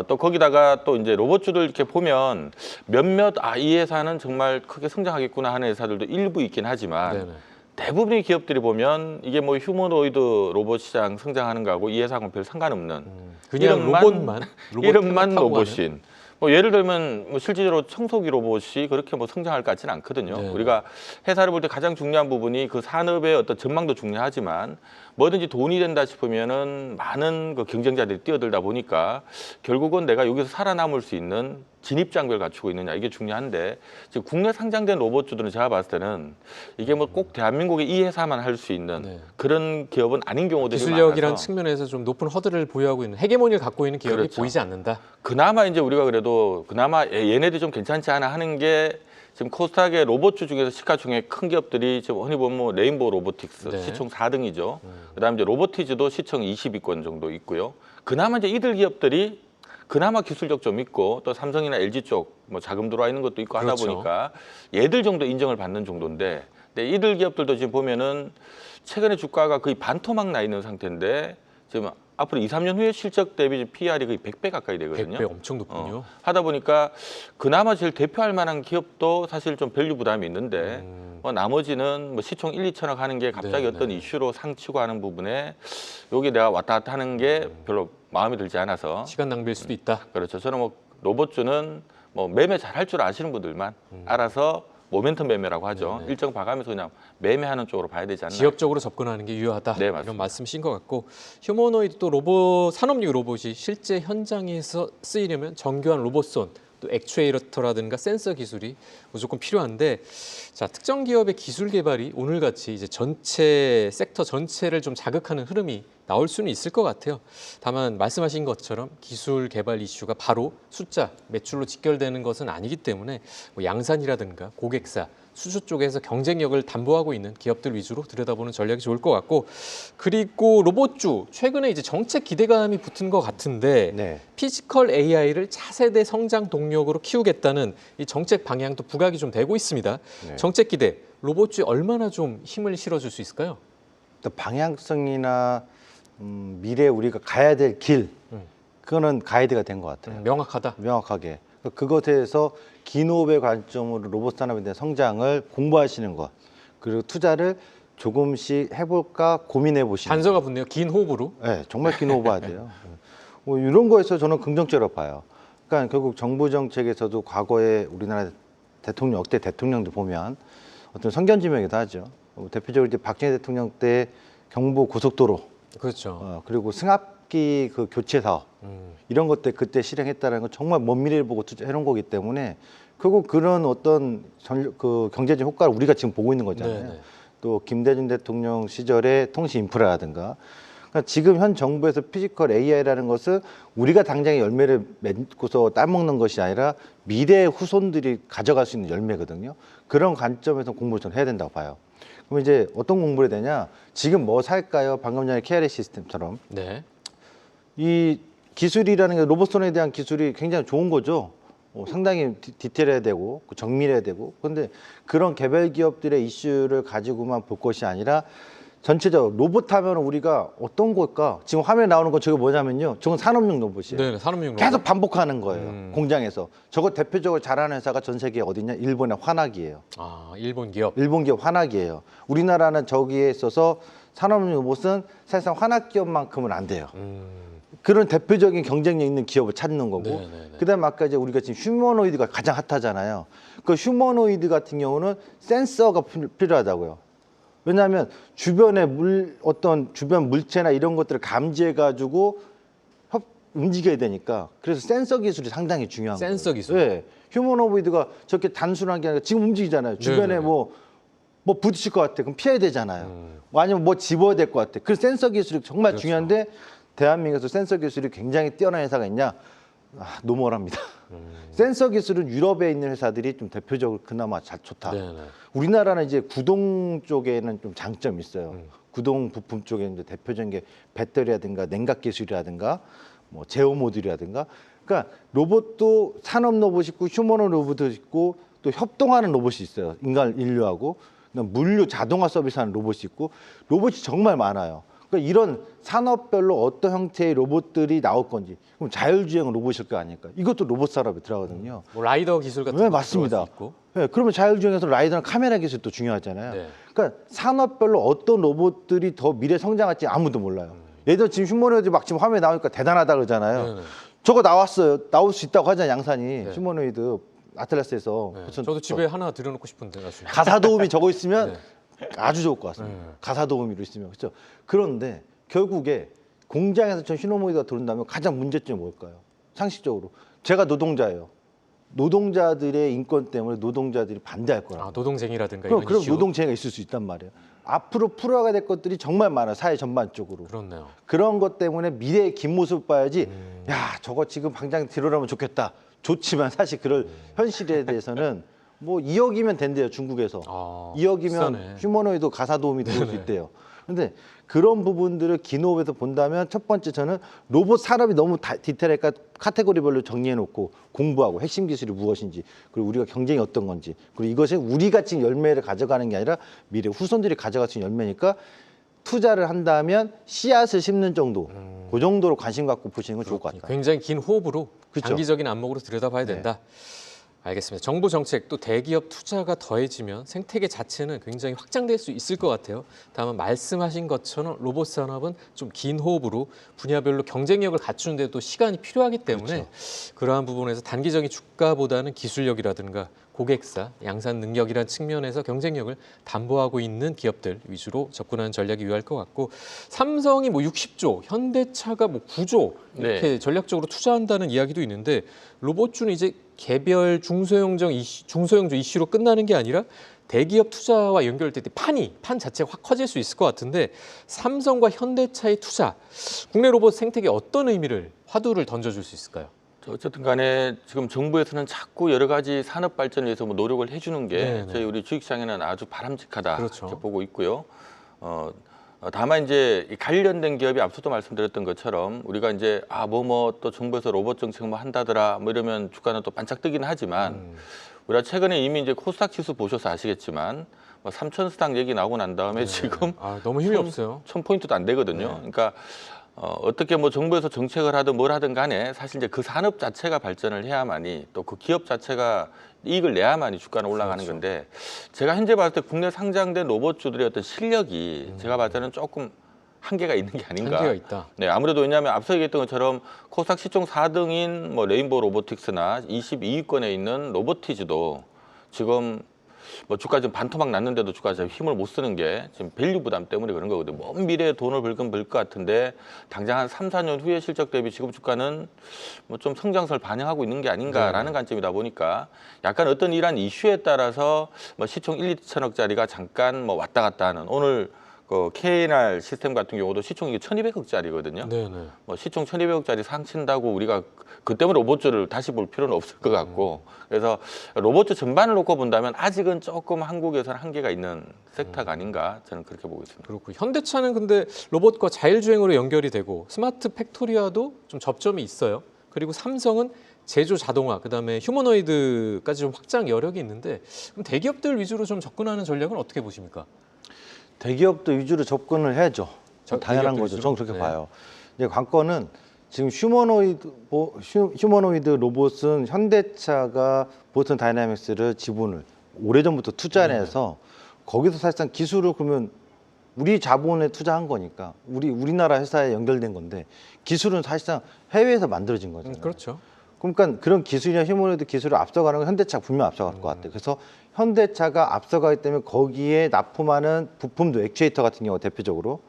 또 거기다가 또 이제 로봇주들 이렇게 보면 몇몇 이 회사는 정말 크게 성장하겠구나 하는 회사들도 일부 있긴 하지만 네네. 대부분의 기업들이 보면 이게 뭐 휴머노이드 로봇 시장 성장하는 거하고 이 회사하고는 별 상관없는 그냥 로봇만 이름만 타고 로봇인. 뭐 예를 들면 뭐 실질적으로 청소기 로봇이 그렇게 뭐 성장할 것 같지는 않거든요. 네. 우리가 회사를 볼 때 가장 중요한 부분이 그 산업의 어떤 전망도 중요하지만 뭐든지 돈이 된다 싶으면은 많은 그 경쟁자들이 뛰어들다 보니까 결국은 내가 여기서 살아남을 수 있는 진입 장벽을 갖추고 있느냐 이게 중요한데 지금 국내 상장된 로봇주들은 제가 봤을 때는 이게 뭐 꼭 대한민국의 이 회사만 할 수 있는 네. 그런 기업은 아닌 경우들이 기술력이란 많아서 측면에서 좀 높은 허들을 보유하고 있는 헤게모니를 갖고 있는 기업이 그렇죠. 보이지 않는다. 그나마 이제 우리가 그래도 그나마 얘네들이 좀 괜찮지 않아 하는 게 지금 코스닥의 로봇주 중에서 시가총액 큰 기업들이 지금 흔히 보면 뭐 레인보우 로보틱스 네. 시총 4등이죠. 그다음에 이제 로보티즈도 시총 20위권 정도 있고요. 그나마 이제 이들 기업들이 그나마 기술력 좀 있고 또 삼성이나 LG 쪽 뭐 자금 들어와 있는 것도 있고 하다 그렇죠. 보니까 얘들 정도 인정을 받는 정도인데 근데 이들 기업들도 지금 보면은 최근에 주가가 거의 반토막 나 있는 상태인데 지금 앞으로 2, 3년 후에 실적 대비 PER이 거의 100배 가까이 되거든요. 100배 엄청 높군요. 하다 보니까 그나마 제일 대표할 만한 기업도 사실 좀 밸류 부담이 있는데 뭐 나머지는 뭐 시총 1, 2천억 하는 게 갑자기 네, 어떤 네. 이슈로 상치고 하는 부분에 여기 내가 왔다 갔다 하는 게 별로 마음에 들지 않아서 시간 낭비일 수도 있다. 그렇죠. 저는 뭐 로봇주는 뭐 매매 잘 할 줄 아시는 분들만 알아서 모멘텀 매매라고 하죠. 네네. 일정 봐가면서 그냥 매매하는 쪽으로 봐야 되지 않나. 지역적으로 접근하는 게 유효하다. 네, 맞습니다. 이런 말씀이신 것 같고 휴머노이드 또 로봇 산업용 로봇이 실제 현장에서 쓰이려면 정교한 로봇손 또 액추에이터라든가 센서 기술이 무조건 필요한데 자 특정 기업의 기술 개발이 오늘같이 이제 전체 섹터 전체를 좀 자극하는 흐름이 나올 수는 있을 것 같아요. 다만 말씀하신 것처럼 기술 개발 이슈가 바로 숫자 매출로 직결되는 것은 아니기 때문에 뭐 양산이라든가 고객사 수주 쪽에서 경쟁력을 담보하고 있는 기업들 위주로 들여다보는 전략이 좋을 것 같고 그리고 로봇주 최근에 이제 정책 기대감이 붙은 것 같은데 네. 피지컬 AI를 차세대 성장 동력으로 키우겠다는 이 정책 방향도 부각이 좀 되고 있습니다. 네. 정책 기대 로봇주에 얼마나 좀 힘을 실어줄 수 있을까요? 일단 방향성이나 미래에 우리가 가야 될 길, 그거는 가이드가 된 것 같아요. 명확하다. 명확하게. 그것에서 기노업의 관점으로 로봇 산업에 대한 성장을 공부하시는 것, 그리고 투자를 조금씩 해볼까 고민해 보시는 단서가 붙네요. 긴 호흡으로. 네, 정말 기노업해야 돼요. 뭐 이런 거에서 저는 긍정적으로 봐요. 그러니까 결국 정부 정책에서도 과거에 우리나라 대통령, 역대 대통령들 보면 어떤 성견지명이기도 하죠. 대표적으로 이제 박정희 대통령 때 경부 고속도로, 그렇죠. 그리고 승합기 그 교체 사업, 이런 것들 그때 실행했다는 건 정말 먼 미래를 보고 투자해놓은 거기 때문에 결국 그런 어떤 그 경제적 효과를 우리가 지금 보고 있는 거잖아요. 네네. 또 김대중 대통령 시절의 통신 인프라라든가 그러니까 지금 현 정부에서 피지컬 AI라는 것은 우리가 당장의 열매를 맺고서 따먹는 것이 아니라 미래의 후손들이 가져갈 수 있는 열매거든요. 그런 관점에서 공부를 좀 해야 된다고 봐요. 그럼 이제 어떤 공부를 해야 되냐? 지금 뭐 살까요? 방금 전에 KRS 시스템처럼 네. 이 기술이라는 게 로봇손에 대한 기술이 굉장히 좋은 거죠. 상당히 디테일해야 되고 정밀해야 되고 그런데 그런 개별 기업들의 이슈를 가지고만 볼 것이 아니라 전체적으로 로봇 하면 우리가 어떤 걸까? 지금 화면에 나오는 건 저게 뭐냐면요. 저건 산업용 로봇이에요. 네, 산업용 계속 로봇. 반복하는 거예요. 공장에서. 저거 대표적으로 잘하는 회사가 전 세계에 어디냐? 일본의 화나기예요. 아, 일본 기업. 일본 기업 화나기예요. 우리나라는 저기에 있어서 산업용 로봇은 사실상 화학 기업만큼은 안 돼요. 그런 대표적인 경쟁력 있는 기업을 찾는 거고, 네네네. 그다음에 아까 이제 우리가 지금 휴머노이드가 가장 핫하잖아요. 그 휴머노이드 같은 경우는 센서가 필요하다고요. 왜냐하면 주변의 어떤 주변 물체나 이런 것들을 감지해가지고 움직여야 되니까, 그래서 센서 기술이 상당히 중요한 거예요. 센서 기술. 네. 휴머노이드가 저렇게 단순한 게 아니라 지금 움직이잖아요. 주변에 네네. 뭐 부딪힐 것 같아. 그럼 피해야 되잖아요. 아니면 뭐 집어야 될 것 같아. 그 센서 기술이 정말 그렇죠. 중요한데, 대한민국에서 센서 기술이 굉장히 뛰어난 회사가 있냐? 노멀합니다. 센서 기술은 유럽에 있는 회사들이 좀 대표적으로 그나마 좋다. 네네. 우리나라는 이제 구동 쪽에는 좀 장점이 있어요. 구동 부품 쪽에 이제 대표적인 게 배터리라든가 냉각 기술이라든가 뭐 제어 모듈이라든가. 그러니까 로봇도 산업 로봇이 있고 휴머노 로봇도 있고 또 협동하는 로봇이 있어요. 인류하고. 그다음 물류 자동화 서비스하는 로봇이 있고, 로봇이 정말 많아요. 그러니까 이런 산업별로 어떤 형태의 로봇들이 나올 건지, 그럼 자율주행 로봇일 거 아닐까? 이것도 로봇 산업에 들어가거든요. 뭐 라이더 기술 같은 네, 것도 맞습니다. 들어갈 수 있고. 네, 그러면 자율주행에서 라이더나 카메라 기술도 중요하잖아요. 네. 그러니까 산업별로 어떤 로봇들이 더 미래 성장할지 아무도 몰라요. 예를 들어 지금 휴머노이드 막 지금 화면에 나오니까 대단하다 그러잖아요. 네네. 저거 나왔어요. 나올 수 있다고 하잖아요, 양산이. 네. 휴머노이드 아틀라스에서. 네. 무슨 저도 집에 하나 들여놓고 싶은데 나중에. 가사 도우미 저거 있으면 네. 아주 좋을 것 같습니다. 네. 가사 도우미로 있으면. 그렇죠. 그런데 결국에 공장에서 저 휴머노이드가 들어온다면 가장 문제점이 뭘까요? 상식적으로. 제가 노동자예요. 노동자들의 인권 때문에 노동자들이 반대할 거라고. 아, 노동쟁이라든가 그럼 이런 이슈. 노동쟁이가 있을 수 있단 말이에요. 앞으로 풀어가야 될 것들이 정말 많아요. 사회 전반적으로. 그렇네요. 그런 것 때문에 미래의 긴 모습 봐야지. 야, 저거 지금 당장 들어오면 좋겠다. 좋지만 사실 그럴 현실에 대해서는 뭐 2억이면 된대요, 중국에서. 아, 2억이면 비싸네. 휴머노이드 가사 도우미 들어올 수 네네. 있대요. 근데 그런 부분들을 기노업에서 본다면 첫 번째 저는 로봇 산업이 너무 디테일하니까 카테고리별로 정리해 놓고 공부하고 핵심 기술이 무엇인지, 그리고 우리가 경쟁이 어떤 건지, 그리고 이것이 우리가 지금 열매를 가져가는 게 아니라 미래 후손들이 가져갈 수 있는 열매니까 투자를 한다면 씨앗을 심는 정도, 그 정도로 관심 갖고 보시는 건 좋을 것 같아요. 굉장히 긴 호흡으로 그쵸. 장기적인 안목으로 들여다봐야 네. 된다. 알겠습니다. 정부 정책 또 대기업 투자가 더해지면 생태계 자체는 굉장히 확장될 수 있을 것 같아요. 다만 말씀하신 것처럼 로봇 산업은 좀 긴 호흡으로 분야별로 경쟁력을 갖추는 데 또 시간이 필요하기 때문에 그러한 부분에서 단기적인 주가보다는 기술력이라든가 고객사, 양산 능력이라는 측면에서 경쟁력을 담보하고 있는 기업들 위주로 접근하는 전략이 유효할 것 같고, 삼성이 뭐 60조, 현대차가 뭐 9조 이렇게 전략적으로 투자한다는 이야기도 있는데, 로봇주는 이제 개별 중소형종 이슈로 끝나는 게 아니라 대기업 투자와 연결될 때 판 자체가 확 커질 수 있을 것 같은데, 삼성과 현대차의 투자, 국내 로봇 생태계에 어떤 의미를, 화두를 던져줄 수 있을까요? 어쨌든 간에 지금 정부에서는 자꾸 여러 가지 산업 발전을 위해서 뭐 노력을 해주는 게 네네. 저희 우리 주식시장에는 아주 바람직하다 그렇죠. 이렇게 보고 있고요. 다만 이제 이 관련된 기업이 앞서도 말씀드렸던 것처럼 우리가 이제 또 정부에서 로봇 정책 뭐 한다더라 뭐 이러면 주가는 또 반짝 뜨기는 하지만 우리가 최근에 이미 이제 코스닥 지수 보셔서 아시겠지만 뭐 3,000스닥 얘기 나오고 난 다음에 지금 너무 힘이 없어요. 1,000포인트도 안 되거든요. 네. 그러니까 어떻게 뭐 정부에서 정책을 하든 뭘 하든 간에 사실 이제 그 산업 자체가 발전을 해야만이, 또 그 기업 자체가 이익을 내야만이 주가는 올라가는 그렇죠. 건데, 제가 현재 봤을 때 국내 상장된 로봇주들의 어떤 실력이 제가 봤을 때는 조금 한계가 있는 게 아닌가. 한계가 있다. 네, 아무래도 왜냐하면 앞서 얘기했던 것처럼 코스닥 시총 4등인 뭐 레인보우 로보틱스나 22위권에 있는 로보티즈도 지금 뭐 주가 지금 반토막 났는데도 주가 잘 힘을 못 쓰는 게 지금 밸류 부담 때문에 그런 거거든요. 먼 미래에 돈을 벌건 벌 것 같은데 당장 한 3, 4년 후의 실적 대비 지금 주가는 뭐 좀 성장세를 반영하고 있는 게 아닌가라는 관점이다 보니까 약간 어떤 이러한 이슈에 따라서 뭐 시총 1, 2천억짜리가 잠깐 뭐 왔다 갔다 하는, 오늘 그 KNR 시스템 같은 경우도 시총이 1,200억짜리거든요. 네네. 뭐 시총 1,200억짜리 상친다고 우리가 그 때문에 로봇주를 다시 볼 필요는 없을 것 같고, 그래서 로봇주 전반을 놓고 본다면 아직은 조금 한국에서는 한계가 있는 섹터가 아닌가, 저는 그렇게 보고 있습니다. 그렇고 현대차는 근데 로봇과 자율주행으로 연결이 되고 스마트 팩토리와도 좀 접점이 있어요. 그리고 삼성은 제조 자동화, 그다음에 휴머노이드까지 좀 확장 여력이 있는데, 그럼 대기업들 위주로 좀 접근하는 전략은 어떻게 보십니까? 대기업도 위주로 접근을 해야죠. 당연한 대기업도 거죠. 위주로? 저는 그렇게 네. 봐요. 이제 관건은 지금 휴머노이드 로봇은 현대차가 보스턴 다이나믹스를 지분을 오래전부터 투자해서 거기서 사실상 기술을 그러면 우리 자본에 투자한 거니까 우리나라 회사에 연결된 건데 기술은 사실상 해외에서 만들어진 거잖아요. 그렇죠. 그러니까 그런 기술이나 휴머노이드 기술을 앞서가는 건 현대차가 분명 앞서갈 것 같아요. 그래서 현대차가 앞서가기 때문에 거기에 납품하는 부품도 액추에이터 같은 경우 대표적으로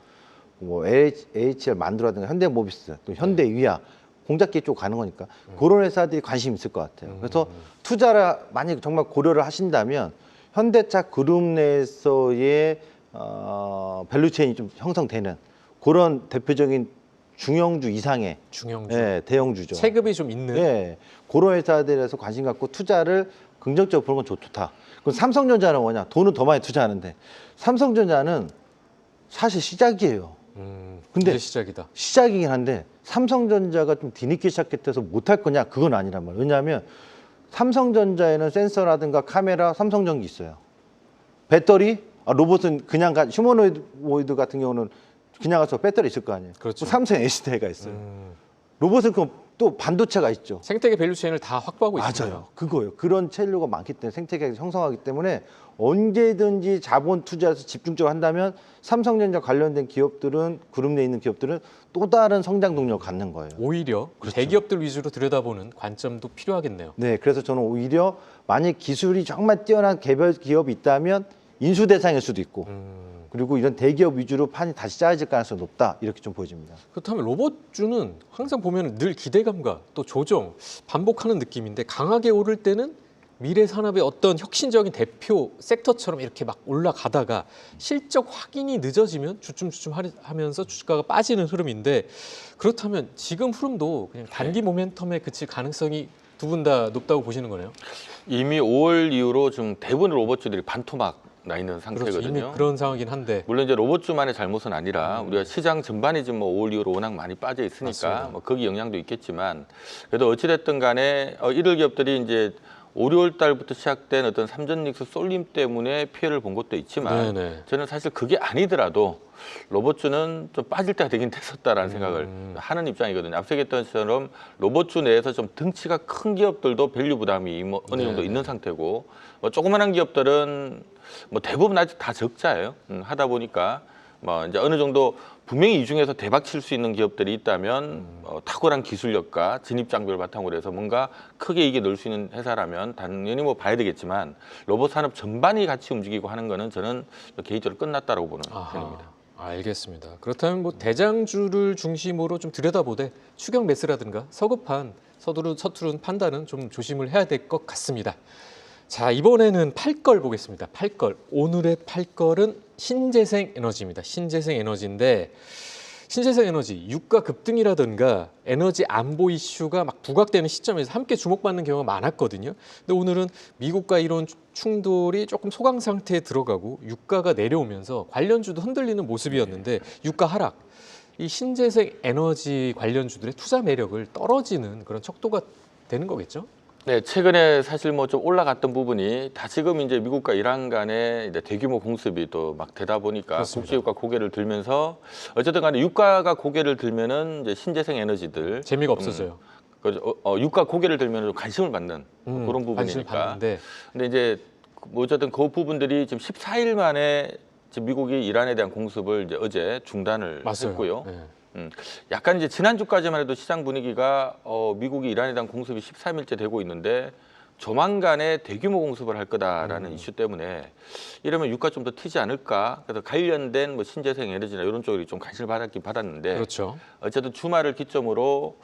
뭐 AHR 만들어라든가 현대모비스 또 현대위아 공작기 쪽 가는 거니까 그런 회사들이 관심 있을 것 같아요. 그래서 투자를 만약 정말 고려를 하신다면 현대차 그룹 내에서의 밸류체인이 좀 형성되는 그런 대표적인 중형주 이상의 중형주. 예, 대형주죠. 체급이 좀 있는. 예, 그런 회사들에서 관심 갖고 투자를 긍정적으로 보는 건 좋다. 그럼 삼성전자는 뭐냐? 돈은 더 많이 투자하는데 삼성전자는 사실 시작이에요. 근데 이제 시작이다. 시작이긴 한데 삼성전자가 좀 뒤늦게 시작했다서 못할 거냐? 그건 아니란 말이에요. 왜냐하면 삼성전자에는 센서라든가 카메라, 삼성전기 있어요. 배터리, 로봇은 그냥 휴머노이드 같은 경우는 그냥 가서 배터리 있을 거 아니에요. 그렇죠. 삼성 SDI가 있어요. 로봇은 또 반도체가 있죠. 생태계 밸류체인을 다 확보하고 있습니다. 맞아요. 그거예요. 그런 체류가 많기 때문에 생태계가 형성하기 때문에 언제든지 자본 투자해서 집중적으로 한다면 삼성전자 관련된 기업들은 그룹 내에 있는 기업들은 또 다른 성장 동력을 갖는 거예요. 오히려 그렇죠. 대기업들 위주로 들여다보는 관점도 필요하겠네요. 네, 그래서 저는 오히려 만약 기술이 정말 뛰어난 개별 기업이 있다면 인수 대상일 수도 있고 그리고 이런 대기업 위주로 판이 다시 짜여질 가능성이 높다 이렇게 좀 보여집니다. 그렇다면 로봇주는 항상 보면 늘 기대감과 또 조정 반복하는 느낌인데 강하게 오를 때는 미래 산업의 어떤 혁신적인 대표 섹터처럼 이렇게 막 올라가다가 실적 확인이 늦어지면 주춤주춤 하면서 주가가 빠지는 흐름인데 그렇다면 지금 흐름도 그냥 단기 모멘텀에 그칠 가능성이 두 분 다 높다고 보시는 거네요. 이미 5월 이후로 좀 대부분 로봇주들이 반토막 나 있는 그렇죠. 상태거든요. 이미 그런 상황이긴 한데 물론 이제 로봇주만의 잘못은 아니라 우리가 시장 전반이 지금 뭐 5월 이후로 워낙 많이 빠져 있으니까 맞습니다. 뭐 거기 영향도 있겠지만 그래도 어찌됐든 간에 이들 기업들이 이제 5, 6월 달부터 시작된 어떤 삼전닉스 쏠림 때문에 피해를 본 것도 있지만 네네. 저는 사실 그게 아니더라도 로봇주는 좀 빠질 때가 되긴 됐었다라는 생각을 하는 입장이거든요. 앞서 얘기했던 것처럼 로봇주 내에서 좀 덩치가 큰 기업들도 밸류 부담이 어느 정도 네네. 있는 상태고 뭐 조그마한 기업들은 뭐 대부분 아직 다 적자예요. 하다 보니까 뭐 이제 어느 정도 분명히 이 중에서 대박 칠 수 있는 기업들이 있다면 탁월한 기술력과 진입 장벽을 바탕으로 해서 뭔가 크게 이익이 넣을 수 있는 회사라면 당연히 뭐 봐야 되겠지만 로봇 산업 전반이 같이 움직이고 하는 거는 저는 개인적으로 끝났다라고 보는 편입니다. 알겠습니다. 그렇다면 뭐 대장주를 중심으로 좀 들여다보되 추격 매수라든가 서급한 서투른 판단은 좀 조심을 해야 될 것 같습니다. 자, 이번에는 팔걸 보겠습니다. 팔걸. 오늘의 팔걸은 신재생 에너지입니다. 신재생 에너지인데 신재생 에너지 유가 급등이라든가 에너지 안보 이슈가 막 부각되는 시점에서 함께 주목받는 경우가 많았거든요. 근데 오늘은 미국과 이런 충돌이 조금 소강 상태에 들어가고 유가가 내려오면서 관련주도 흔들리는 모습이었는데 유가 하락. 이 신재생 에너지 관련주들의 투자 매력을 떨어지는 그런 척도가 되는 거겠죠? 네, 최근에 사실 뭐 좀 올라갔던 부분이 다시금 이제 미국과 이란 간에 이제 대규모 공습이 또 막 되다 보니까 그렇습니다. 국제유가 고개를 들면서 어쨌든 간에 유가가 고개를 들면은 이제 신재생 에너지들 재미가 없어져요. 유가 고개를 들면 관심을 받는 그런 관심을 부분이니까. 받는데 근데 이제 뭐 어쨌든 그 부분들이 지금 14일 만에 지금 미국이 이란에 대한 공습을 이제 어제 중단을 맞아요. 했고요. 네. 약간 이제 지난주까지만 해도 시장 분위기가 미국이 이란에 대한 공습이 13일째 되고 있는데 조만간에 대규모 공습을 할 거다라는 이슈 때문에 이러면 유가 좀 더 튀지 않을까. 그래서 관련된 뭐 신재생 에너지나 이런 쪽이 좀 관심을 받았긴 받았는데 그렇죠. 어쨌든 주말을 기점으로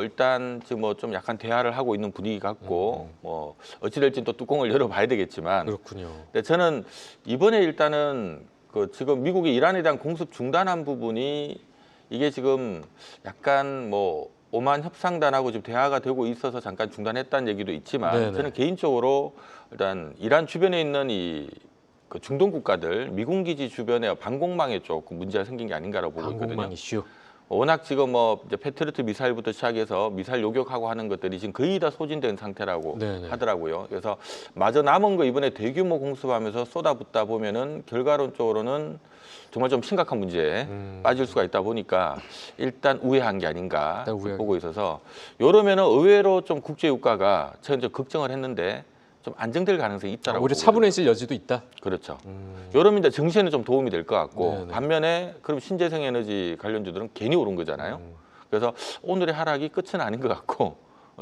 일단 지금 뭐 좀 약간 대화를 하고 있는 분위기 같고 뭐 어찌 될지는 또 뚜껑을 열어봐야 되겠지만 그렇군요. 근데 저는 이번에 일단은 그 지금 미국이 이란에 대한 공습 중단한 부분이 이게 지금 약간 뭐 오만 협상단하고 지금 대화가 되고 있어서 잠깐 중단했다는 얘기도 있지만 네네. 저는 개인적으로 일단 이란 주변에 있는 이 그 중동 국가들 미군 기지 주변에 방공망에 조금 문제가 생긴 게 아닌가라고 보고 방공망 있거든요. 이슈. 워낙 지금 뭐 이제 패트리어트 미사일부터 시작해서 미사일 요격하고 하는 것들이 지금 거의 다 소진된 상태라고 네네. 하더라고요. 그래서 마저 남은 거 이번에 대규모 공습하면서 쏟아붓다 보면은 결과론적으로는 정말 좀 심각한 문제에 빠질 수가 있다 보니까 일단 우회한 게 아닌가 일단 우회하기. 보고 있어서 이러면은 의외로 좀 국제 유가가 저는 좀 걱정을 했는데 좀 안정될 가능성이 있다라고 오히려 보거든요. 차분해질 여지도 있다. 그렇죠. 이러면 이제 증시에는 좀 도움이 될 것 같고 네네. 반면에 그럼 신재생 에너지 관련주들은 괜히 오른 거잖아요. 그래서 오늘의 하락이 끝은 아닌 것 같고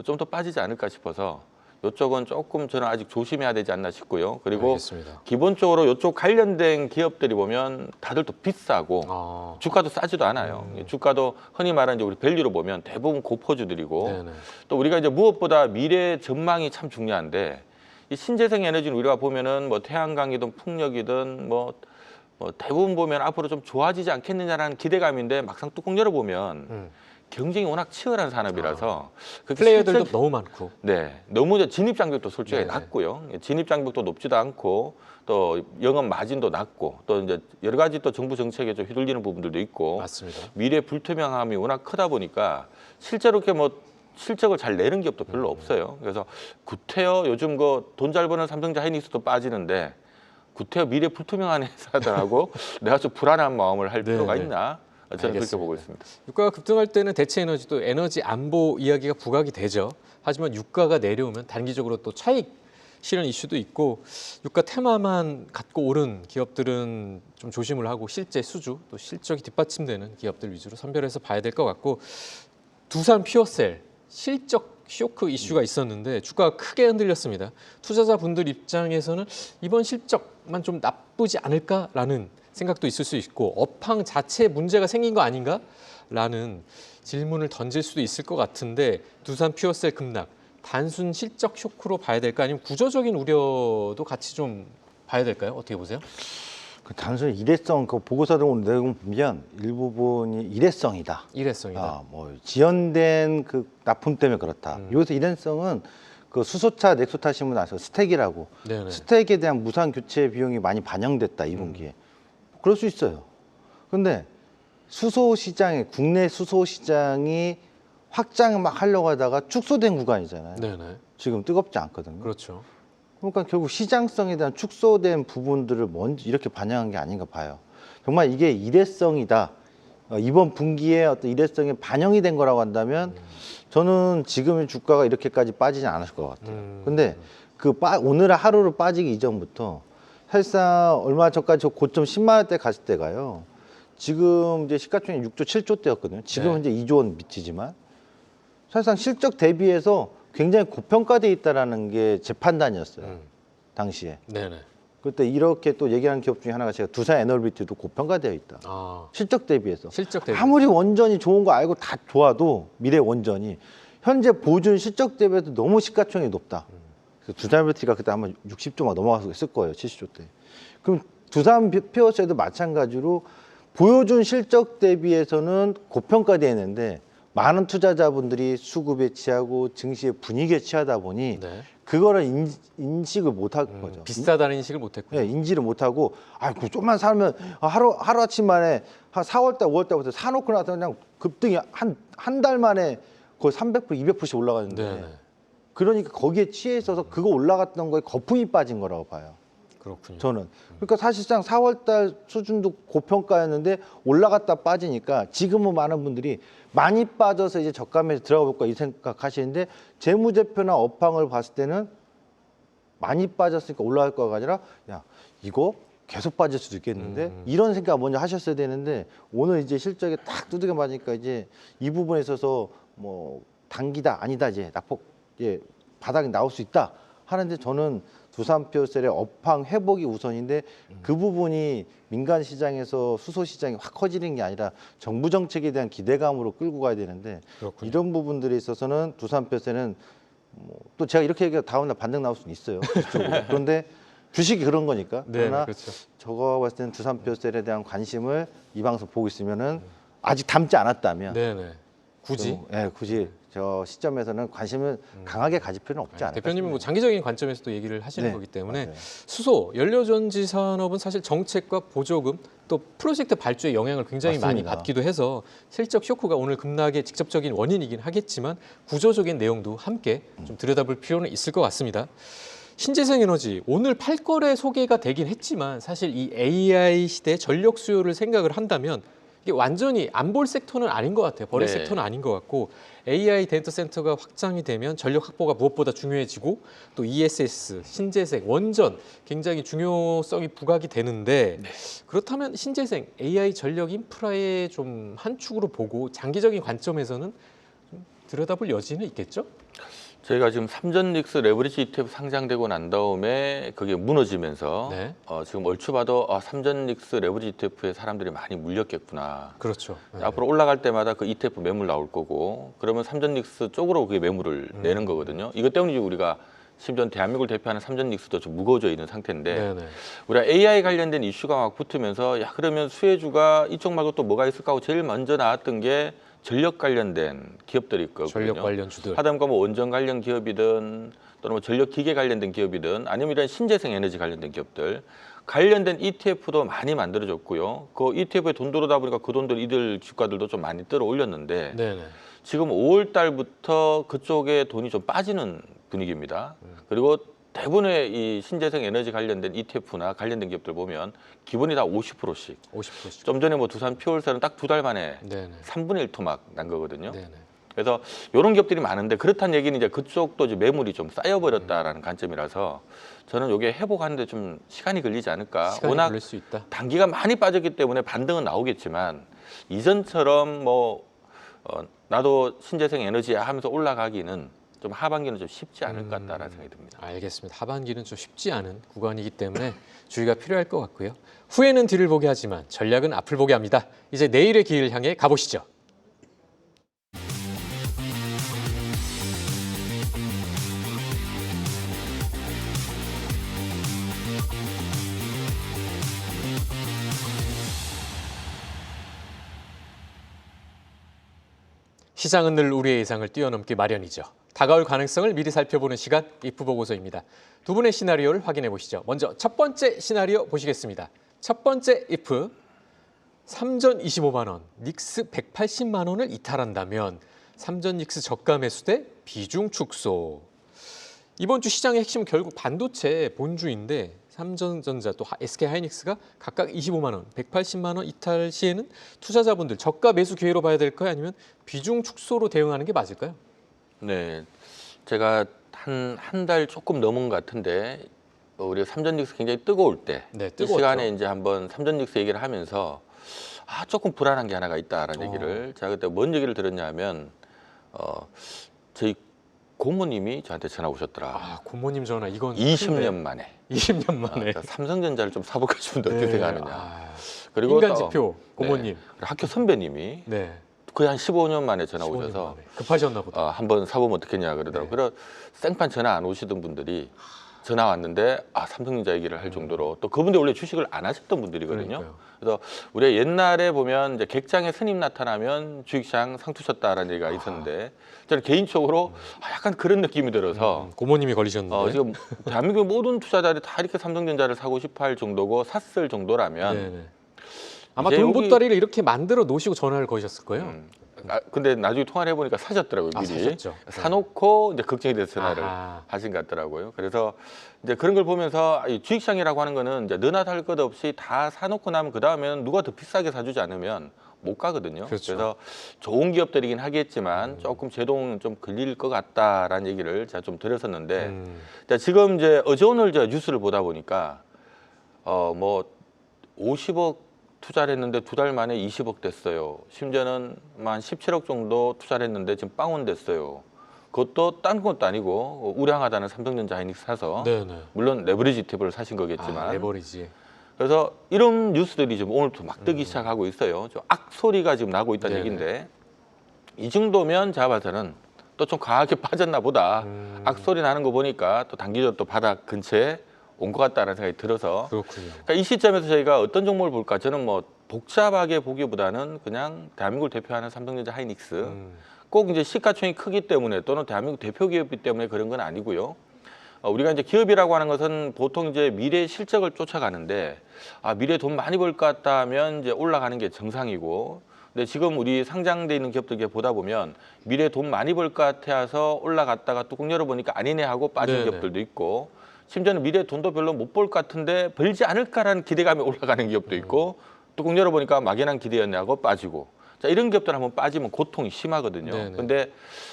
좀 더 빠지지 않을까 싶어서 이쪽은 조금 저는 아직 조심해야 되지 않나 싶고요. 그리고 알겠습니다. 기본적으로 이쪽 관련된 기업들이 보면 다들 또 비싸고 아, 주가도 싸지도 않아요. 주가도 흔히 말하는 이제 우리 밸류로 보면 대부분 고포주들이고 네네. 또 우리가 이제 무엇보다 미래 전망이 참 중요한데 이 신재생 에너지는 우리가 보면은 뭐 태양광이든 풍력이든 뭐 대부분 보면 앞으로 좀 좋아지지 않겠느냐라는 기대감인데 막상 뚜껑 열어보면 경쟁이 워낙 치열한 산업이라서 그렇게 플레이어들도 실적- 너무 많고. 네, 너무 이제 진입 장벽도 솔직히 네네. 낮고요. 진입 장벽도 높지도 않고 또 영업 마진도 낮고 또 이제 여러 가지 또 정부 정책에 좀 휘둘리는 부분들도 있고 맞습니다. 미래 불투명함이 워낙 크다 보니까 실제로 이렇게 뭐 실적을 잘 내는 기업도 별로 없어요. 그래서 구태여 요즘 그 돈 잘 버는 삼성자 하이닉스도 빠지는데 구태여 미래 불투명한 회사들하고 내가 좀 불안한 마음을 할 필요가 네네. 있나? 저는 그렇게 알겠습니다. 보고 있습니다. 유가가 급등할 때는 대체 에너지도 에너지 안보 이야기가 부각이 되죠. 하지만 유가가 내려오면 단기적으로 또 차익 실현 이슈도 있고 유가 테마만 갖고 오른 기업들은 좀 조심을 하고 실제 수주 또 실적이 뒷받침되는 기업들 위주로 선별해서 봐야 될 것 같고 두산 퓨어셀 실적 쇼크 이슈가 있었는데 주가가 크게 흔들렸습니다. 투자자분들 입장에서는 이번 실적만 좀 나쁘지 않을까라는 생각도 있을 수 있고 업황 자체에 문제가 생긴 거 아닌가라는 질문을 던질 수도 있을 것 같은데 두산 퓨어셀 급락 단순 실적 쇼크로 봐야 될까 아니면 구조적인 우려도 같이 좀 봐야 될까요? 어떻게 보세요? 그 단순히 일회성 그 보고서 들어온 내용 보면 일부분이 일회성이다. 일회성이다. 뭐 지연된 그 납품 때문에 그렇다. 여기서 일회성은 그 수소차 넥소 타신 분 아세요? 스택이라고. 네네. 스택에 대한 무상 교체 비용이 많이 반영됐다 2분기에. 그럴 수 있어요. 근데 수소 시장에 국내 수소 시장이 확장을 막 하려고 하다가 축소된 구간이잖아요. 네네. 지금 뜨겁지 않거든요. 그렇죠. 그러니까 결국 시장성에 대한 축소된 부분들을 먼저 이렇게 반영한 게 아닌가 봐요. 정말 이게 일회성이다. 이번 분기에 어떤 일회성에 반영이 된 거라고 한다면 저는 지금의 주가가 이렇게까지 빠지지 않았을 것 같아요. 근데 오늘 하루로 빠지기 이전부터 사실상 얼마 전까지 저 고점 10만 원대 갔을 때가요. 지금 이제 시가총액 6조 7조 대였거든요. 지금 네. 현재 2조 원 미치지만 사실상 실적 대비해서 굉장히 고평가돼 있다라는 게 제 판단이었어요. 당시에. 네네. 그때 이렇게 또 얘기하는 기업 중에 하나가 제가 두산 에너비티도 고평가되어 있다. 아, 실적 대비해서. 실적 대비. 아무리 원전이 좋은 거 알고 다 좋아도 미래 원전이 현재 보준 실적 대비해서 너무 시가총액이 높다. 그래서 두산 에너비티가 그때 아마 60조 막 넘어가서 있을 거예요. 70조 대. 그럼 두산 피어스에도 마찬가지로 보여준 실적 대비해서는 고평가되어 있는데 많은 투자자분들이 수급에 취하고 증시의 분위기에 취하다 보니 네. 그거를 인식을 못한 거죠. 비싸다는 인식을 못했군요. 예, 인지를 못하고 그 좀만 살면 하루아침 만에 한 4월달 5월달부터 사놓고 나서 그냥 급등이 한 달 만에 거의 300% 200%씩 올라가는데 네네. 그러니까 거기에 취해 있어서 그거 올라갔던 거에 거품이 빠진 거라고 봐요. 그렇군요. 저는. 그러니까 사실상 4월달 수준도 고평가였는데 올라갔다 빠지니까 지금은 많은 분들이 많이 빠져서 이제 저가매수 들어가 볼까 이 생각하시는데 재무제표나 업황을 봤을 때는 많이 빠졌으니까 올라갈 거가 아니라 야 이거 계속 빠질 수도 있겠는데 이런 생각 먼저 하셨어야 되는데 오늘 이제 실적에 딱 두들겨 맞으니까 이제 이 부분에 있어서 뭐 단기다 아니다 이제 낙폭 이제 바닥이 나올 수 있다 하는데 저는 두산 퓨어셀의 업황 회복이 우선인데 그 부분이 민간 시장에서 수소 시장이 확 커지는 게 아니라 정부 정책에 대한 기대감으로 끌고 가야 되는데 그렇군요. 이런 부분들에 있어서는 두산 퓨어셀은 또 제가 이렇게 얘기해서 다음날 반등 나올 수는 있어요. 그쪽으로. 그런데 주식이 그런 거니까. 네, 그러나 그렇죠. 저거 봤을 때는 두산 퓨어셀에 대한 관심을 이 방송 보고 있으면은 아직 담지 않았다면 네네. 굳이 굳이 저 시점에서는 관심을 강하게 가질 필요는 없지 않을까 대표님은 뭐 싶네요. 장기적인 관점에서도 얘기를 하시는 네, 거기 때문에 맞아요. 수소, 연료전지 산업은 사실 정책과 보조금 또 프로젝트 발주의 영향을 굉장히 많이 맞습니다. 받기도 해서 실적 쇼크가 오늘 급락의 직접적인 원인이긴 하겠지만 구조적인 내용도 함께 좀 들여다볼 필요는 있을 것 같습니다. 신재생 에너지 오늘 팔거래 소개가 되긴 했지만 사실 이 AI 시대 전력 수요를 생각을 한다면 이게 완전히 안 볼 섹터는 아닌 것 같아요. 버릴 네. 섹터는 아닌 것 같고 AI 데이터 센터가 확장이 되면 전력 확보가 무엇보다 중요해지고 또 ESS, 신재생, 원전 굉장히 중요성이 부각이 되는데 그렇다면 신재생, AI 전력 인프라의 좀 한 축으로 보고 장기적인 관점에서는 좀 들여다볼 여지는 있겠죠? 저희가 지금 삼전닉스 레버리지 ETF 상장되고 난 다음에 그게 무너지면서 네. 지금 얼추 봐도 삼전닉스 레버리지 ETF에 사람들이 많이 물렸겠구나. 그렇죠. 앞으로 올라갈 때마다 그 ETF 매물 나올 거고 그러면 삼전닉스 쪽으로 그게 매물을 내는 거거든요. 이것 때문에 우리가 심지어 대한민국을 대표하는 삼전닉스도 좀 무거워져 있는 상태인데 네네. 우리가 AI 관련된 이슈가 막 붙으면서 야 그러면 수혜주가 이쪽 말고 또 뭐가 있을까 하고 제일 먼저 나왔던 게 전력 관련된 기업들이 있거든요. 전력 관련주들. 하다못해 뭐 원전 관련 기업이든 또는 뭐 전력 기계 관련된 기업이든 아니면 이런 신재생 에너지 관련된 기업들 관련된 ETF도 많이 만들어졌고요. 그 ETF에 돈 들어오다 보니까 그 돈들 이들 주가들도 좀 많이 끌어 올렸는데 네네. 지금 5월 달부터 그쪽에 돈이 좀 빠지는 분위기입니다. 그리고 대부분의 이 신재생 에너지 관련된 ETF나 관련된 기업들 보면 기본이 다 50%씩. 50%씩. 좀 전에 뭐 두산 퓨얼셀은 딱 2달 만에 네네. 3분의 1 토막 난 거거든요. 네네. 그래서 이런 기업들이 많은데 그렇다는 얘기는 이제 그쪽도 이제 매물이 좀 쌓여버렸다라는 관점이라서 저는 이게 회복하는데 좀 시간이 걸리지 않을까. 시간이 워낙 걸릴 수 있다. 단기가 많이 빠졌기 때문에 반등은 나오겠지만 이전처럼 뭐 나도 신재생 에너지야 하면서 올라가기는 좀 하반기는 좀 쉽지 않을 것 같다라는 생각이 듭니다. 알겠습니다. 하반기는 좀 쉽지 않은 구간이기 때문에 주의가 필요할 것 같고요. 후에는 뒤를 보게 하지만 전략은 앞을 보게 합니다. 이제 내일의 길을 향해 가보시죠. 시장은 늘 우리의 예상을 뛰어넘기 마련이죠. 다가올 가능성을 미리 살펴보는 시간 이프 보고서입니다. 두 분의 시나리오를 확인해 보시죠. 먼저 첫 번째 시나리오 보시겠습니다. 첫 번째 이프 3전 25만 원, 닉스 180만 원을 이탈한다면 3전 닉스 저가 매수 대 비중 축소. 이번 주 시장의 핵심은 결국 반도체 본주인데 삼성전자 또 SK 하이닉스가 각각 25만 원, 180만 원 이탈 시에는 투자자분들 저가 매수 기회로 봐야 될까요? 아니면 비중 축소로 대응하는 게 맞을까요? 네, 제가 한 달 조금 넘은 것 같은데 우리 삼전닉스 굉장히 뜨거울 때 네, 이 뜨거웠죠. 시간에 이제 한번 삼전닉스 얘기를 하면서 조금 불안한 게 하나가 있다라는 얘기를 제가 그때 뭔 얘기를 들었냐면 저희 고모님이 저한테 전화 오셨더라. 고모님 전화 이건 20년 만에. 20년 만에. 그러니까 삼성전자를 좀 사볼까 싶은데 어떻게 생각하느냐. 그리고 그리고 인간 또, 지표 고모님. 네, 학교 선배님이 네. 거의 한 15년 만에 전화 15년 오셔서 만에. 급하셨나 보다. 한번 사보면 어떻겠냐 그러더라고요. 그래서 생판 전화 안 오시던 분들이 전화 왔는데 삼성전자 얘기를 할 정도로 또 그분들 원래 주식을 안 하셨던 분들이거든요. 그러니까요. 그래서 우리가 옛날에 보면 이제 객장에 스님 나타나면 주식시장 상투셨다라는 얘기가 있었는데 저는 개인적으로 약간 그런 느낌이 들어서 고모님이 걸리셨는데. 지금 대한민국 모든 투자자들이 다 이렇게 삼성전자를 사고 싶어할 정도고 샀을 정도라면 네네. 아마 이제 돈보따리를 이렇게 만들어 놓으시고 전화를 거셨을 거예요. 근데 나중에 통화를 해보니까 사셨더라고요 미리. 사셨죠. 사놓고 이제 걱정이 돼서 전화를 아하. 하신 것 같더라고요. 그래서 이제 그런 걸 보면서 이 주식시장이라고 하는 거는 이제 너나 할 것 없이 다 사놓고 나면 그 다음에는 누가 더 비싸게 사주지 않으면 못 가거든요. 그렇죠. 그래서 좋은 기업들이긴 하겠지만 조금 제동은 좀 걸릴 것 같다라는 얘기를 제가 좀 드렸었는데 자, 지금 이제 어제 오늘 제가 뉴스를 보다 보니까 뭐 50억 투자를 했는데 2달 만에 20억 됐어요. 심지어는 한 17억 정도 투자를 했는데 지금 빵원 됐어요. 그것도 딴 것도 아니고 우량하다는 삼성전자 하이닉스 사서 네네. 물론 레버리지 ETF를 사신 거겠지만 레버리지. 그래서 이런 뉴스들이 지금 오늘부터 막 뜨기 시작하고 있어요. 좀 악소리가 지금 나고 있다는 네네. 얘기인데 이 정도면 제가 봐서는 또 좀 강하게 빠졌나 보다. 악소리 나는 거 보니까 또 단기적으로 또 바닥 근처에 온 것 같다는 생각이 들어서 그렇군요. 그러니까 이 시점에서 저희가 어떤 종목을 볼까? 저는 뭐 복잡하게 보기보다는 그냥 대한민국을 대표하는 삼성전자 하이닉스 꼭 이제 시가총이 크기 때문에 또는 대한민국 대표 기업이기 때문에 그런 건 아니고요. 우리가 이제 기업이라고 하는 것은 보통 이제 미래 실적을 쫓아가는데 미래 돈 많이 벌 것 같다 하면 이제 올라가는 게 정상이고, 근데 지금 우리 상장돼 있는 기업들 보다 보면 미래 돈 많이 벌 것 같아서 올라갔다가 뚜껑 열어보니까 아니네 하고 빠진 네네. 기업들도 있고, 심지어는 미래 돈도 별로 못 벌 것 같은데 벌지 않을까라는 기대감에 올라가는 기업도 있고, 뚜껑 열어보니까 막연한 기대였네 하고 빠지고. 자, 이런 기업들 한번 빠지면 고통이 심하거든요. 네네. 근데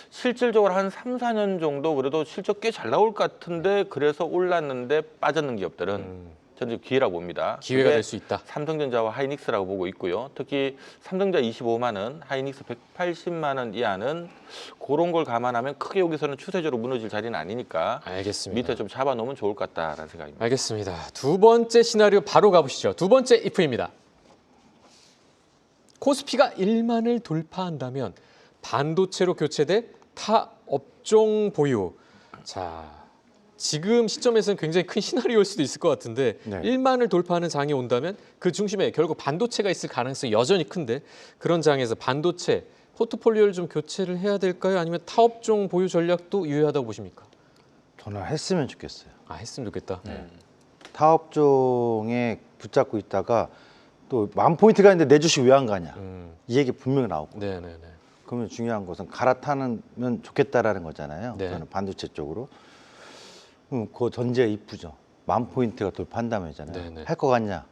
실질적으로 한 3, 4년 정도 그래도 실적 꽤 잘 나올 것 같은데 그래서 올랐는데 빠졌는 기업들은 저는 기회라고 봅니다. 기회가 그게 될 수 있다. 삼성전자와 하이닉스라고 보고 있고요. 특히 삼성전자 25만 원, 하이닉스 180만 원 이하는 그런 걸 감안하면 크게 여기서는 추세적으로 무너질 자리는 아니니까 알겠습니다. 밑에 좀 잡아놓으면 좋을 것 같다라는 생각입니다. 알겠습니다. 두 번째 시나리오 바로 가보시죠. 두 번째 if입니다. 코스피가 1만을 돌파한다면 반도체로 교체돼 타 업종 보유. 자, 지금 시점에서는 굉장히 큰 시나리오일 수도 있을 것 같은데 네. 1만을 돌파하는 장이 온다면 그 중심에 결국 반도체가 있을 가능성이 여전히 큰데, 그런 장에서 반도체 포트폴리오를 좀 교체를 해야 될까요? 아니면 타 업종 보유 전략도 유효하다고 보십니까? 저는 했으면 좋겠어요. 했으면 좋겠다. 타업종에 붙잡고 있다가 또 10,000포인트가 있는데 내 주식 왜 안 가냐, 이 얘기 분명히 나오고. 네네네. 그러면 중요한 것은 갈아타면 좋겠다라는 거잖아요. 네. 저는 반도체 쪽으로. 그 전제가 이쁘죠. 10,000포인트가 돌파한다면잖아요. 네네. 할 것 같냐?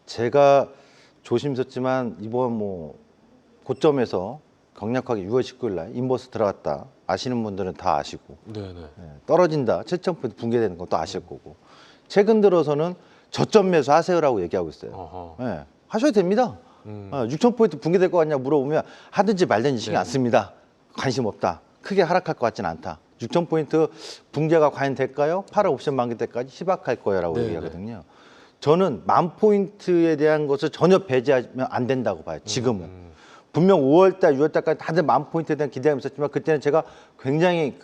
제가 조심스럽지만 이번 뭐 고점에서 강력하게 6월 19일 날 인버스 들어갔다 아시는 분들은 다 아시고, 네네. 떨어진다 7,000포인트 붕괴되는 것도 아실 거고, 최근 들어서는 저점 매수 하세요라고 얘기하고 있어요. 어허. 예, 하셔도 됩니다. 6,000포인트 붕괴될 것 같냐 물어보면 하든지 말든지 신경 안 씁니다. 관심 없다. 크게 하락할 것 같지는 않다. 6,000포인트 붕괴가 과연 될까요? 8월 옵션 만기 때까지 희박할 거야라고 네네. 얘기하거든요. 저는 10,000포인트에 대한 것을 전혀 배제하면 안 된다고 봐요. 지금은. 분명 5월달, 6월달까지 다들 10,000포인트에 대한 기대감이 있었지만 그때는 제가 굉장히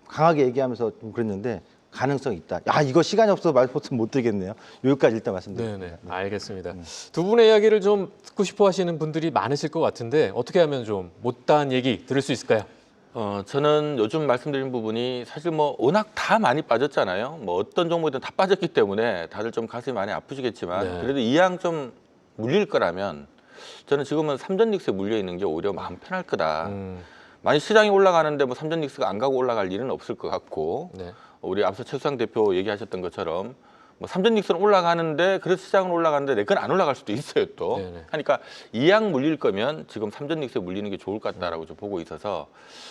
강하게 얘기하면서 좀 그랬는데 가능성이 있다. 이거 시간이 없어서 말씀 못 드리겠네요. 여기까지 일단 말씀드립니다. 네네. 알겠습니다. 두 분의 이야기를 좀 듣고 싶어 하시는 분들이 많으실 것 같은데 어떻게 하면 좀 못다한 얘기 들을 수 있을까요? 저는 요즘 말씀드린 부분이 사실 뭐 워낙 다 많이 빠졌잖아요. 뭐 어떤 종목이든 다 빠졌기 때문에 다들 좀 가슴이 많이 아프시겠지만 네. 그래도 이왕 좀 물릴 거라면 저는 지금은 삼전닉스에 물려 있는 게 오히려 마음 편할 거다. 만약 시장이 올라가는데 뭐 삼전닉스가 안 가고 올라갈 일은 없을 것 같고, 네. 우리 앞서 최수상 대표 얘기하셨던 것처럼 뭐 삼전닉스는 올라가는데 그래서 시장은 올라가는데 내 건 안 올라갈 수도 있어요 또. 네네. 그러니까 이왕 물릴 거면 지금 삼전닉스에 물리는 게 좋을 것 같다라고 좀 보고 있어서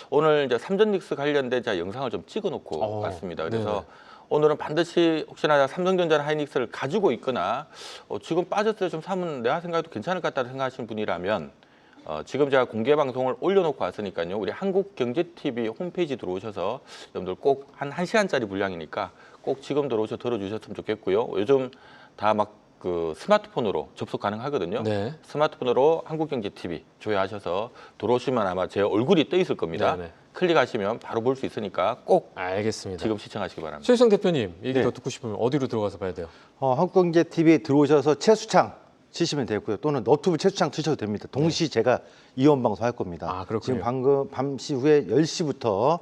오늘 이제 삼전닉스 관련된 제가 영상을 좀 찍어놓고 왔습니다. 그래서 네네. 오늘은 반드시 혹시나 삼성전자나 하이닉스를 가지고 있거나 지금 빠졌을 때 좀 사면 내가 생각해도 괜찮을 것 같다고 생각하시는 분이라면 지금 제가 공개 방송을 올려놓고 왔으니까요. 우리 한국경제TV 홈페이지 들어오셔서 여러분들 꼭 한 1시간짜리 분량이니까 꼭 지금 들어오셔서 들어주셨으면 좋겠고요. 요즘 다 막 스마트폰으로 접속 가능하거든요. 네. 스마트폰으로 한국경제TV 조회하셔서 들어오시면 아마 제 얼굴이 떠 있을 겁니다. 네네. 클릭하시면 바로 볼 수 있으니까 꼭 알겠습니다. 지금 시청하시기 바랍니다. 최수영 대표님 얘기 네. 더 듣고 싶으면 어디로 들어가서 봐야 돼요? 한국경제TV 들어오셔서 최수창 치시면 되고요. 또는 너튜브 최수창 치셔도 됩니다. 동시 제가 이원 방송 할 겁니다. 그렇군요. 지금 방금 밤시 후에 10시부터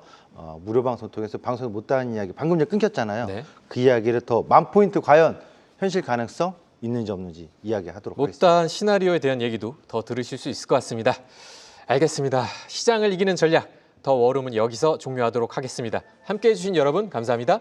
무료 방송 통해서 방송에 못다한 이야기, 방금 전에 끊겼잖아요. 네. 그 이야기를 더 10,000포인트 과연 현실 가능성 있는지 없는지 이야기하도록 하겠습니다. 못다한 시나리오에 대한 얘기도 더 들으실 수 있을 것 같습니다. 알겠습니다. 시장을 이기는 전략, 더 워룸은 여기서 종료하도록 하겠습니다. 함께해 주신 여러분 감사합니다.